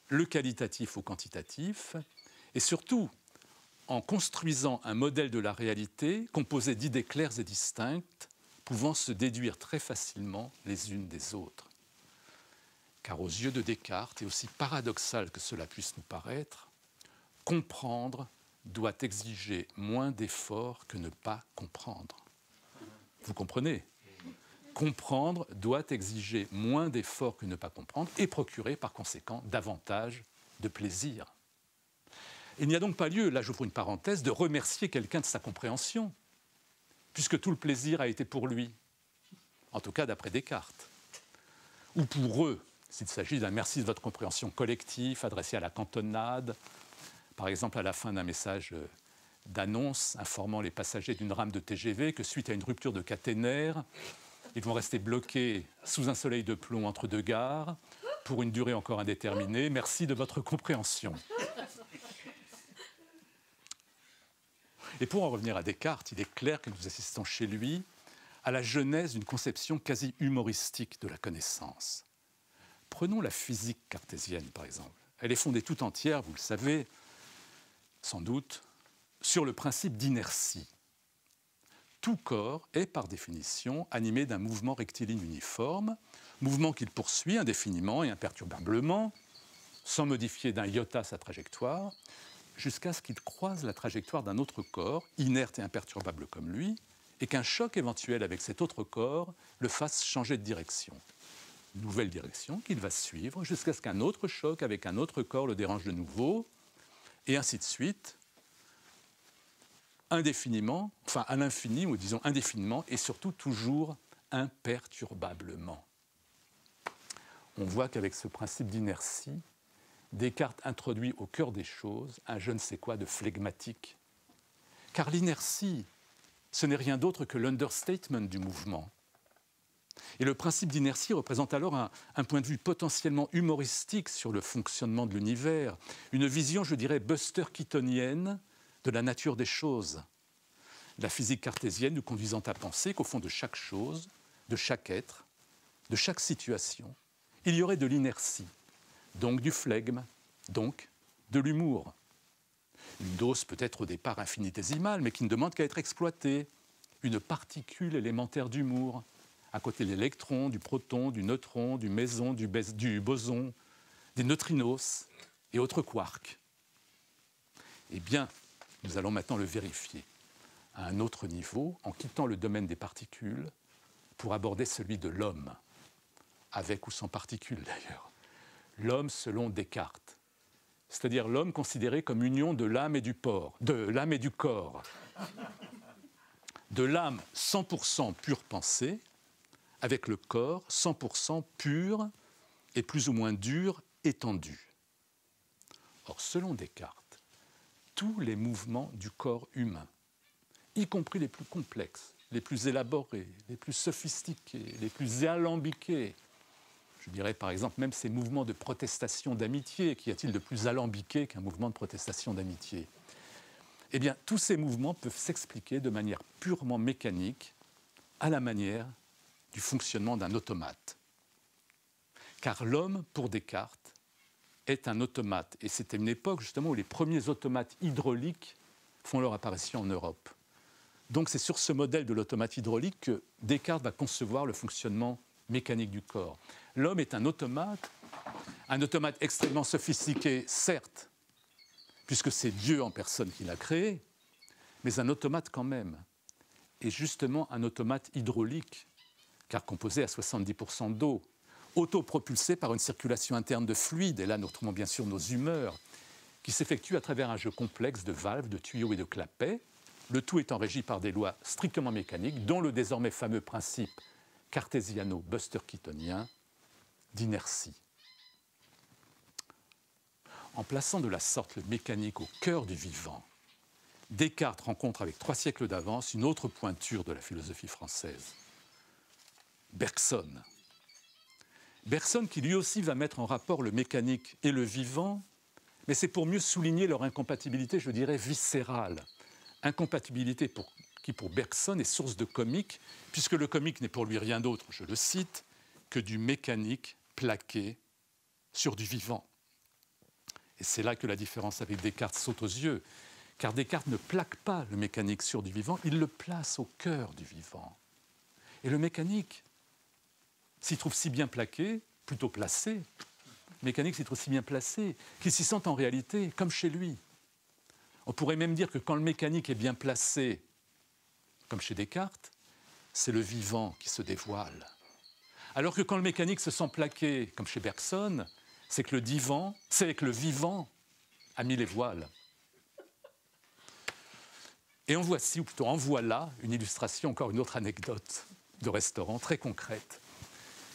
le qualitatif au quantitatif, et surtout en construisant un modèle de la réalité composé d'idées claires et distinctes, pouvant se déduire très facilement les unes des autres. Car aux yeux de Descartes, et aussi paradoxal que cela puisse nous paraître, comprendre doit exiger moins d'efforts que ne pas comprendre. Vous comprenez ? Comprendre doit exiger moins d'efforts que ne pas comprendre et procurer par conséquent davantage de plaisir. Il n'y a donc pas lieu, là j'ouvre une parenthèse, de remercier quelqu'un de sa compréhension, puisque tout le plaisir a été pour lui, en tout cas d'après Descartes. Ou pour eux, s'il s'agit d'un merci de votre compréhension collective adressé à la cantonade, par exemple à la fin d'un message d'annonce informant les passagers d'une rame de TGV que suite à une rupture de caténaire, ils vont rester bloqués sous un soleil de plomb entre deux gares pour une durée encore indéterminée. Merci de votre compréhension. Et pour en revenir à Descartes, il est clair que nous assistons chez lui à la genèse d'une conception quasi humoristique de la connaissance. Prenons la physique cartésienne, par exemple. Elle est fondée tout entière, vous le savez, sans doute, sur le principe d'inertie. Tout corps est, par définition, animé d'un mouvement rectiligne uniforme, mouvement qu'il poursuit indéfiniment et imperturbablement, sans modifier d'un iota sa trajectoire, jusqu'à ce qu'il croise la trajectoire d'un autre corps, inerte et imperturbable comme lui, et qu'un choc éventuel avec cet autre corps le fasse changer de direction. Une nouvelle direction qu'il va suivre jusqu'à ce qu'un autre choc avec un autre corps le dérange de nouveau, et ainsi de suite, indéfiniment, enfin à l'infini, ou disons indéfiniment, et surtout toujours imperturbablement. On voit qu'avec ce principe d'inertie, Descartes introduit au cœur des choses un je ne sais quoi de flegmatique. Car l'inertie, ce n'est rien d'autre que l'understatement du mouvement. Et le principe d'inertie représente alors un point de vue potentiellement humoristique sur le fonctionnement de l'univers, une vision, je dirais, Buster Keatonienne de la nature des choses. La physique cartésienne nous conduisant à penser qu'au fond de chaque chose, de chaque être, de chaque situation, il y aurait de l'inertie, donc du flegme, donc de l'humour. Une dose peut-être au départ infinitésimale, mais qui ne demande qu'à être exploitée, une particule élémentaire d'humour, à côté de l'électron, du proton, du neutron, du méson, du boson, des neutrinos et autres quarks. Eh bien, nous allons maintenant le vérifier à un autre niveau, en quittant le domaine des particules, pour aborder celui de l'homme, avec ou sans particules d'ailleurs. L'homme selon Descartes, c'est-à-dire l'homme considéré comme union de l'âme et du corps, de l'âme 100% pure pensée, avec le corps 100% pur et plus ou moins dur, étendu. Or, selon Descartes, tous les mouvements du corps humain, y compris les plus complexes, les plus élaborés, les plus sophistiqués, les plus alambiqués, je dirais par exemple même ces mouvements de protestation d'amitié, qu'y a-t-il de plus alambiqué qu'un mouvement de protestation d'amitié ? Eh bien, tous ces mouvements peuvent s'expliquer de manière purement mécanique, à la manière du fonctionnement d'un automate. Car l'homme, pour Descartes, est un automate. Et c'était une époque justement où les premiers automates hydrauliques font leur apparition en Europe. Donc c'est sur ce modèle de l'automate hydraulique que Descartes va concevoir le fonctionnement mécanique du corps. L'homme est un automate extrêmement sophistiqué, certes, puisque c'est Dieu en personne qui l'a créé, mais un automate quand même. Et justement un automate hydraulique, car composé à 70% d'eau, autopropulsés par une circulation interne de fluide, et là nous retrouvons bien sûr nos humeurs, qui s'effectuent à travers un jeu complexe de valves, de tuyaux et de clapets, le tout étant régi par des lois strictement mécaniques, dont le désormais fameux principe cartésiano-buster-keatonien d'inertie. En plaçant de la sorte le mécanique au cœur du vivant, Descartes rencontre avec 3 siècles d'avance une autre pointure de la philosophie française, Bergson. Bergson qui lui aussi va mettre en rapport le mécanique et le vivant, mais c'est pour mieux souligner leur incompatibilité, je dirais, viscérale. Incompatibilité qui pour Bergson est source de comique, puisque le comique n'est pour lui rien d'autre, je le cite, que du mécanique plaqué sur du vivant. Et c'est là que la différence avec Descartes saute aux yeux, car Descartes ne plaque pas le mécanique sur du vivant, il le place au cœur du vivant. Et le mécanique s'y trouve si bien plaqué, plutôt placé, le mécanique s'y trouve si bien placé, qu'il s'y sent en réalité comme chez lui. On pourrait même dire que quand le mécanique est bien placé, comme chez Descartes, c'est le vivant qui se dévoile. Alors que quand le mécanique se sent plaqué, comme chez Bergson, c'est que le vivant a mis les voiles. Et en voici, ou plutôt en voilà, une illustration, encore une autre anecdote de restaurant très concrète.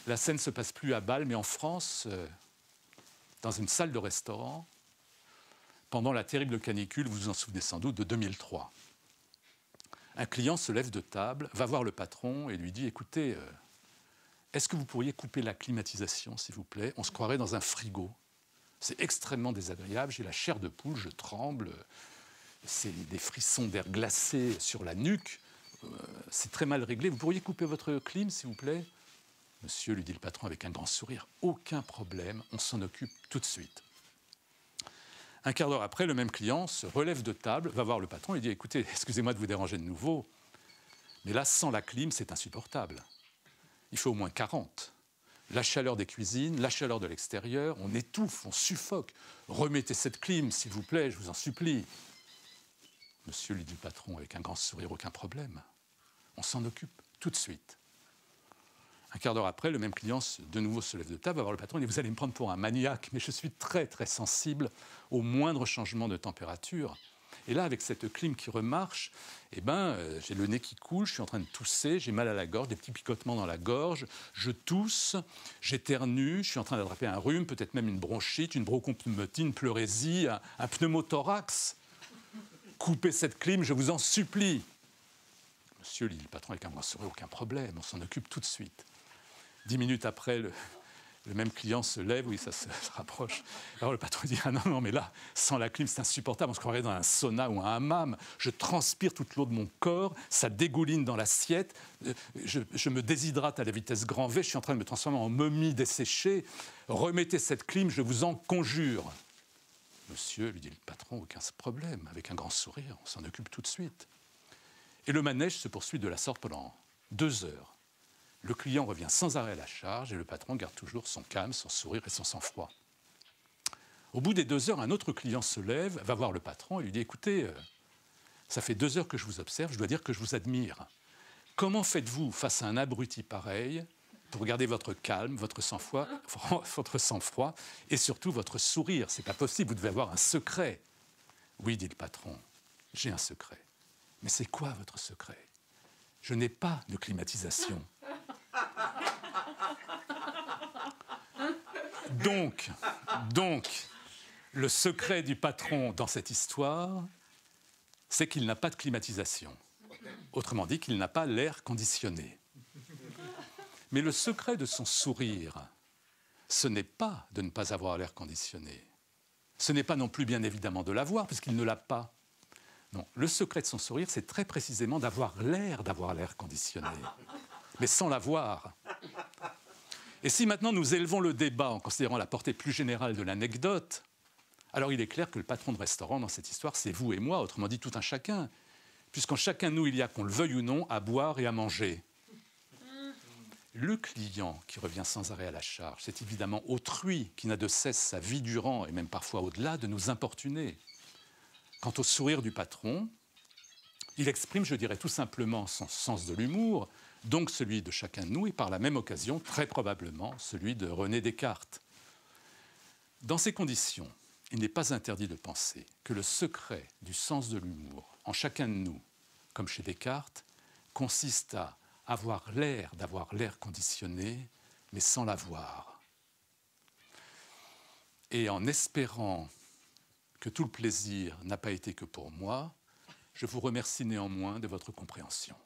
La scène ne se passe plus à Bâle, mais en France, dans une salle de restaurant, pendant la terrible canicule, vous vous en souvenez sans doute, de 2003. Un client se lève de table, va voir le patron et lui dit « Écoutez, est-ce que vous pourriez couper la climatisation, s'il vous plaît? On se croirait dans un frigo. C'est extrêmement désagréable, j'ai la chair de poule, je tremble, c'est des frissons d'air glacé sur la nuque, c'est très mal réglé. Vous pourriez couper votre clim, s'il vous plaît ?» Monsieur, lui dit le patron avec un grand sourire, « Aucun problème, on s'en occupe tout de suite. » Un quart d'heure après, le même client se relève de table, va voir le patron et dit « Écoutez, excusez-moi de vous déranger de nouveau, mais là, sans la clim, c'est insupportable. Il faut au moins 40. La chaleur des cuisines, la chaleur de l'extérieur, on étouffe, on suffoque. Remettez cette clim, s'il vous plaît, je vous en supplie. » Monsieur, lui dit le patron avec un grand sourire, « Aucun problème. On s'en occupe tout de suite. » Un quart d'heure après, le même client de nouveau se lève de table, va voir le patron et dit « Vous allez me prendre pour un maniaque, mais je suis très très sensible au moindre changement de température. » Et là, avec cette clim qui remarche, j'ai le nez qui coule, je suis en train de tousser, j'ai mal à la gorge, des petits picotements dans la gorge, je tousse, j'éternue, je suis en train d'attraper un rhume, peut-être même une bronchite, une bronchopneumonie, une pleurésie, un pneumothorax. Coupez cette clim, je vous en supplie. Monsieur, lui dit le patron avec un grand sourire, « Aucun problème, on s'en occupe tout de suite. » 10 minutes après, le même client se lève, oui, ça se rapproche. Alors le patron dit « Ah non, mais là, sans la clim, c'est insupportable, on se croirait dans un sauna ou un hammam. Je transpire toute l'eau de mon corps, ça dégouline dans l'assiette, je me déshydrate à la vitesse grand V, je suis en train de me transformer en momie desséchée. Remettez cette clim, je vous en conjure. » Monsieur, lui dit le patron, « Aucun problème, avec un grand sourire, on s'en occupe tout de suite. » Et le manège se poursuit de la sorte pendant 2 heures. Le client revient sans arrêt à la charge et le patron garde toujours son calme, son sourire et son sang-froid. Au bout des 2 heures, un autre client se lève, va voir le patron et lui dit « Écoutez, ça fait 2 heures que je vous observe, je dois dire que je vous admire. Comment faites-vous face à un abruti pareil pour garder votre calme, votre sang-froid et surtout votre sourire? C'est pas possible, vous devez avoir un secret. » « Oui, dit le patron, j'ai un secret. Mais c'est quoi votre secret? Je n'ai pas de climatisation. » Donc, le secret du patron dans cette histoire, c'est qu'il n'a pas de climatisation. Autrement dit, qu'il n'a pas l'air conditionné. Mais le secret de son sourire, ce n'est pas de ne pas avoir l'air conditionné. Ce n'est pas non plus, bien évidemment, de l'avoir, puisqu'il ne l'a pas. Non, le secret de son sourire, c'est très précisément d'avoir l'air conditionné, mais sans l'avoir. Et si maintenant nous élevons le débat en considérant la portée plus générale de l'anecdote, alors il est clair que le patron de restaurant dans cette histoire, c'est vous et moi, autrement dit tout un chacun, puisqu'en chacun de nous, il y a, qu'on le veuille ou non, à boire et à manger. Le client qui revient sans arrêt à la charge, c'est évidemment autrui qui n'a de cesse sa vie durant, et même parfois au-delà, de nous importuner. Quant au sourire du patron, il exprime, je dirais tout simplement, son sens de l'humour, donc celui de chacun de nous, et par la même occasion, très probablement, celui de René Descartes. Dans ces conditions, il n'est pas interdit de penser que le secret du sens de l'humour en chacun de nous, comme chez Descartes, consiste à avoir l'air d'avoir l'air conditionné, mais sans l'avoir. Et en espérant que tout le plaisir n'a pas été que pour moi, je vous remercie néanmoins de votre compréhension.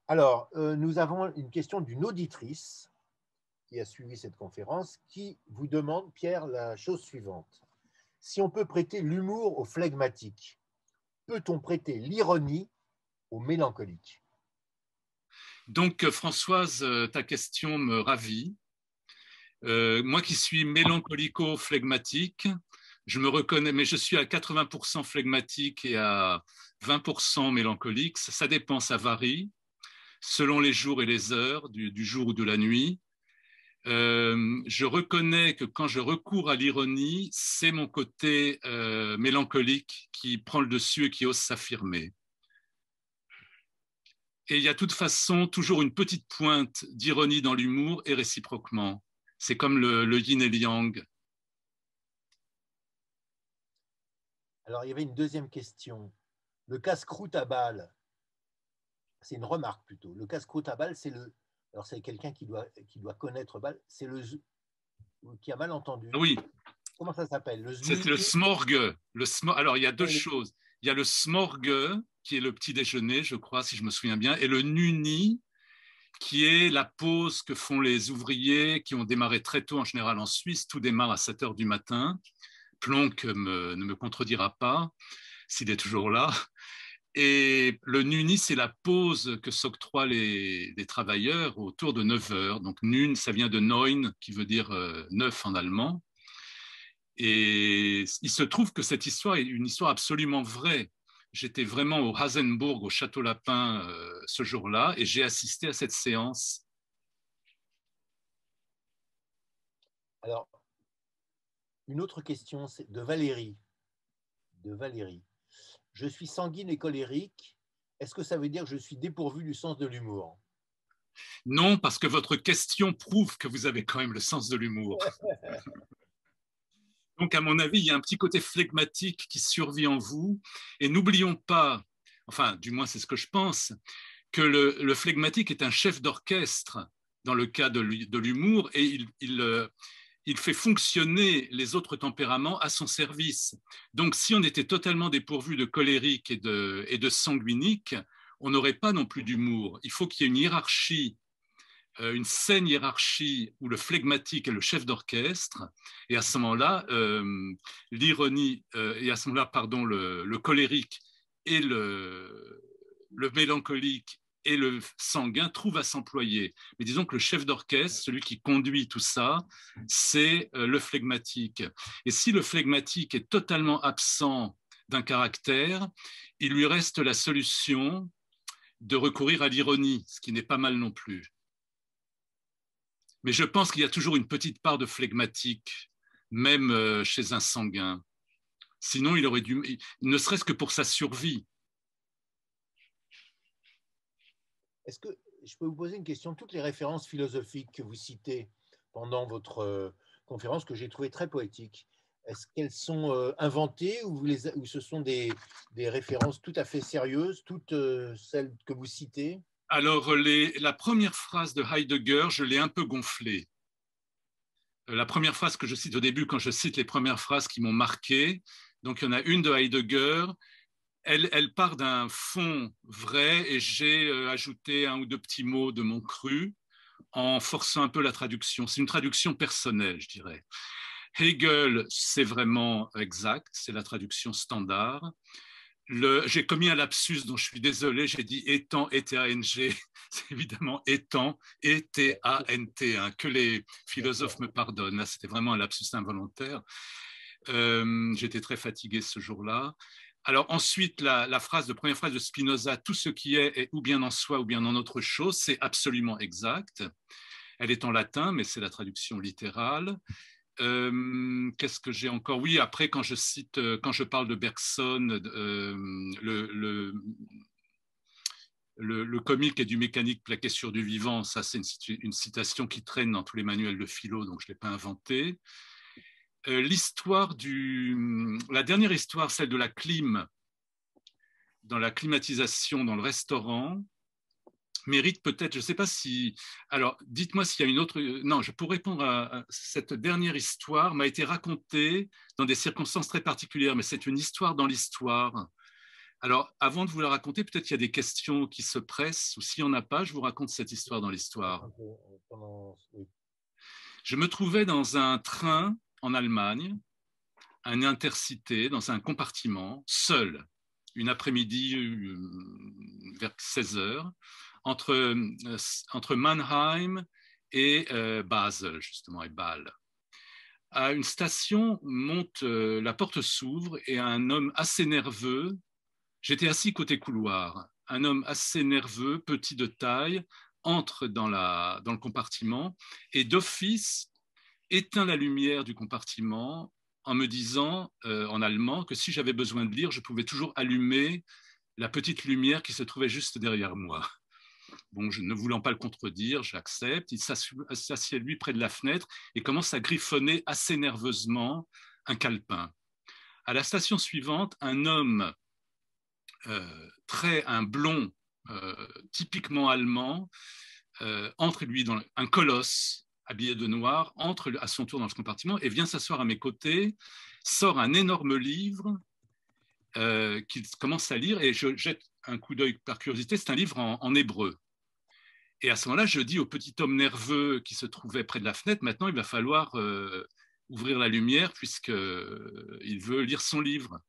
Alors, nous avons une question d'une auditrice qui a suivi cette conférence, qui vous demande, Pierre, la chose suivante. Si on peut prêter l'humour au flegmatique, peut-on prêter l'ironie au mélancolique? Donc, Françoise, ta question me ravit. Moi qui suis mélancolico-flegmatique, je me reconnais, mais je suis à 80% flegmatique et à 20% mélancolique. Ça dépend, ça varie selon les jours et les heures du jour ou de la nuit. Je reconnais que quand je recours à l'ironie, c'est mon côté mélancolique qui prend le dessus et qui ose s'affirmer. Et il y a de toute façon toujours une petite pointe d'ironie dans l'humour et réciproquement. C'est comme le yin et le yang. Alors, il y avait une deuxième question. Le casse-croûte à balles, c'est une remarque plutôt. Le casse-croûte à balles, c'est le. Alors, c'est quelqu'un qui doit connaître balle, c'est le qui a mal entendu. Ah oui, Comment ça s'appelle? Le c'est le znuni? smorgue. Alors, il y a deux choses. Il y a le smorgue, qui est le petit déjeuner, je crois, si je me souviens bien, et le nuni, qui est la pause que font les ouvriers qui ont démarré très tôt, en général en Suisse. Tout démarre à 7 heures du matin. Plonck ne me contredira pas s'il est toujours là. Et le nuni, c'est la pause que s'octroient les travailleurs autour de 9 heures. Donc, nun, ça vient de neun, qui veut dire 9 en allemand. Et il se trouve que cette histoire est une histoire absolument vraie. J'étais vraiment au Hasenburg, au Château Lapin, ce jour-là, et j'ai assisté à cette séance. Alors, une autre question, c'est de Valérie. De Valérie. Je suis sanguine et colérique. Est-ce que ça veut dire que je suis dépourvu du sens de l'humour? Non, parce que votre question prouve que vous avez quand même le sens de l'humour. Donc, à mon avis, il y a un petit côté flegmatique qui survit en vous. Et n'oublions pas, enfin, du moins c'est ce que je pense, que le flegmatique est un chef d'orchestre dans le cas de l'humour et il fait fonctionner les autres tempéraments à son service. Donc, si on était totalement dépourvu de colérique et de sanguinique, on n'aurait pas non plus d'humour. Il faut qu'il y ait une hiérarchie, une saine hiérarchie où le flegmatique est le chef d'orchestre, et à ce moment-là, l'ironie, et à ce moment-là, pardon, le colérique et le mélancolique et le sanguin trouvent à s'employer. Mais disons que le chef d'orchestre, celui qui conduit tout ça, c'est le flegmatique. Et si le flegmatique est totalement absent d'un caractère, il lui reste la solution de recourir à l'ironie, ce qui n'est pas mal non plus. Mais je pense qu'il y a toujours une petite part de flegmatique, même chez un sanguin. Sinon, il aurait dû, ne serait-ce que pour sa survie. Est-ce que je peux vous poser une question? Toutes les références philosophiques que vous citez pendant votre conférence, que j'ai trouvées très poétiques, est-ce qu'elles sont inventées ou ce sont des références tout à fait sérieuses, toutes celles que vous citez? Alors, la première phrase de Heidegger, je l'ai un peu gonflée. La première phrase que je cite au début, quand je cite les premières phrases qui m'ont marqué, donc il y en a une de Heidegger, elle part d'un fond vrai et j'ai ajouté un ou deux petits mots de mon cru en forçant un peu la traduction. C'est une traduction personnelle, je dirais. Hegel, c'est vraiment exact, c'est la traduction standard. J'ai commis un lapsus dont je suis désolé, j'ai dit étant, E-T-A-N-G, c'est évidemment étant, E-T-A-N-T, hein, que les philosophes me pardonnent. Là, c'était vraiment un lapsus involontaire. J'étais très fatigué ce jour-là. Alors ensuite, la première phrase de Spinoza, tout ce qui est ou bien en soi ou bien en autre chose, c'est absolument exact. Elle est en latin, mais c'est la traduction littérale. Qu'est-ce que j'ai encore? Oui, après, quand je parle de Bergson, le comique et du mécanique plaqué sur du vivant, ça c'est une citation qui traîne dans tous les manuels de philo, donc je ne l'ai pas inventée. La dernière histoire, celle de la clim, dans la climatisation dans le restaurant, mérite peut-être, je ne sais pas si... Alors, dites-moi s'il y a une autre... Non, pour répondre à cette dernière histoire, m'a été racontée dans des circonstances très particulières, mais c'est une histoire dans l'histoire. Alors, avant de vous la raconter, peut-être qu'il y a des questions qui se pressent, ou s'il n'y en a pas, je vous raconte cette histoire dans l'histoire. Je me trouvais dans un train en Allemagne, un intercité, dans un compartiment, seul, une après-midi vers 16 heures, entre Mannheim et Basel, justement, et Bâle. À une station, la porte s'ouvre et un homme assez nerveux, j'étais assis côté couloir, un homme assez nerveux, petit de taille, entre dans le compartiment et d'office éteint la lumière du compartiment en me disant en allemand que si j'avais besoin de lire, je pouvais toujours allumer la petite lumière qui se trouvait juste derrière moi. Bon, je ne voulant pas le contredire, j'accepte. Il s'assied lui près de la fenêtre et commence à griffonner assez nerveusement un calepin. À la station suivante, un homme, un blond typiquement allemand, entre lui dans un colosse habillé de noir, entre à son tour dans le compartiment et vient s'asseoir à mes côtés, sort un énorme livre qu'il commence à lire et je jette un coup d'œil par curiosité, c'est un livre en hébreu. Et à ce moment-là, je dis au petit homme nerveux qui se trouvait près de la fenêtre, maintenant il va falloir ouvrir la lumière puisqu'il veut lire son livre.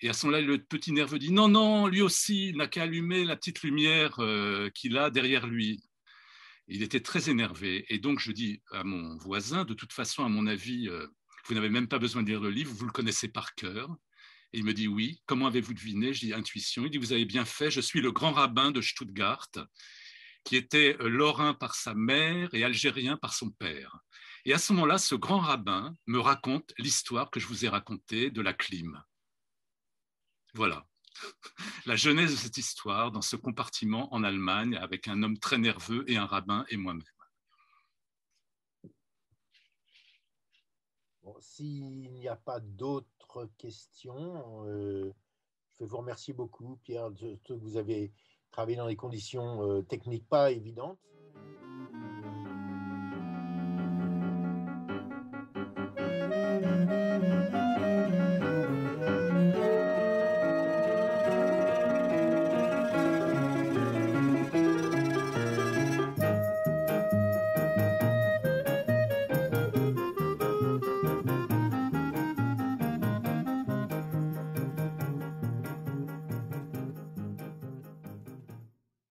Et à ce moment-là, le petit nerveux dit non, non, lui aussi, il n'a qu'à allumer la petite lumière qu'il a derrière lui. Il était très énervé. Et donc, je dis à mon voisin, de toute façon, à mon avis, vous n'avez même pas besoin de lire le livre, vous le connaissez par cœur. Et il me dit oui. Comment avez-vous deviné? Je dis intuition. Il dit vous avez bien fait, je suis le grand rabbin de Stuttgart, qui était lorrain par sa mère et algérien par son père. Et à ce moment-là, ce grand rabbin me raconte l'histoire que je vous ai racontée de la clim. Voilà. La genèse de cette histoire dans ce compartiment en Allemagne avec un homme très nerveux et un rabbin et moi-même. Bon, s'il n'y a pas d'autres questions, je vais vous remercier beaucoup, Pierre, de ce que vous avez travaillé dans des conditions techniques pas évidentes.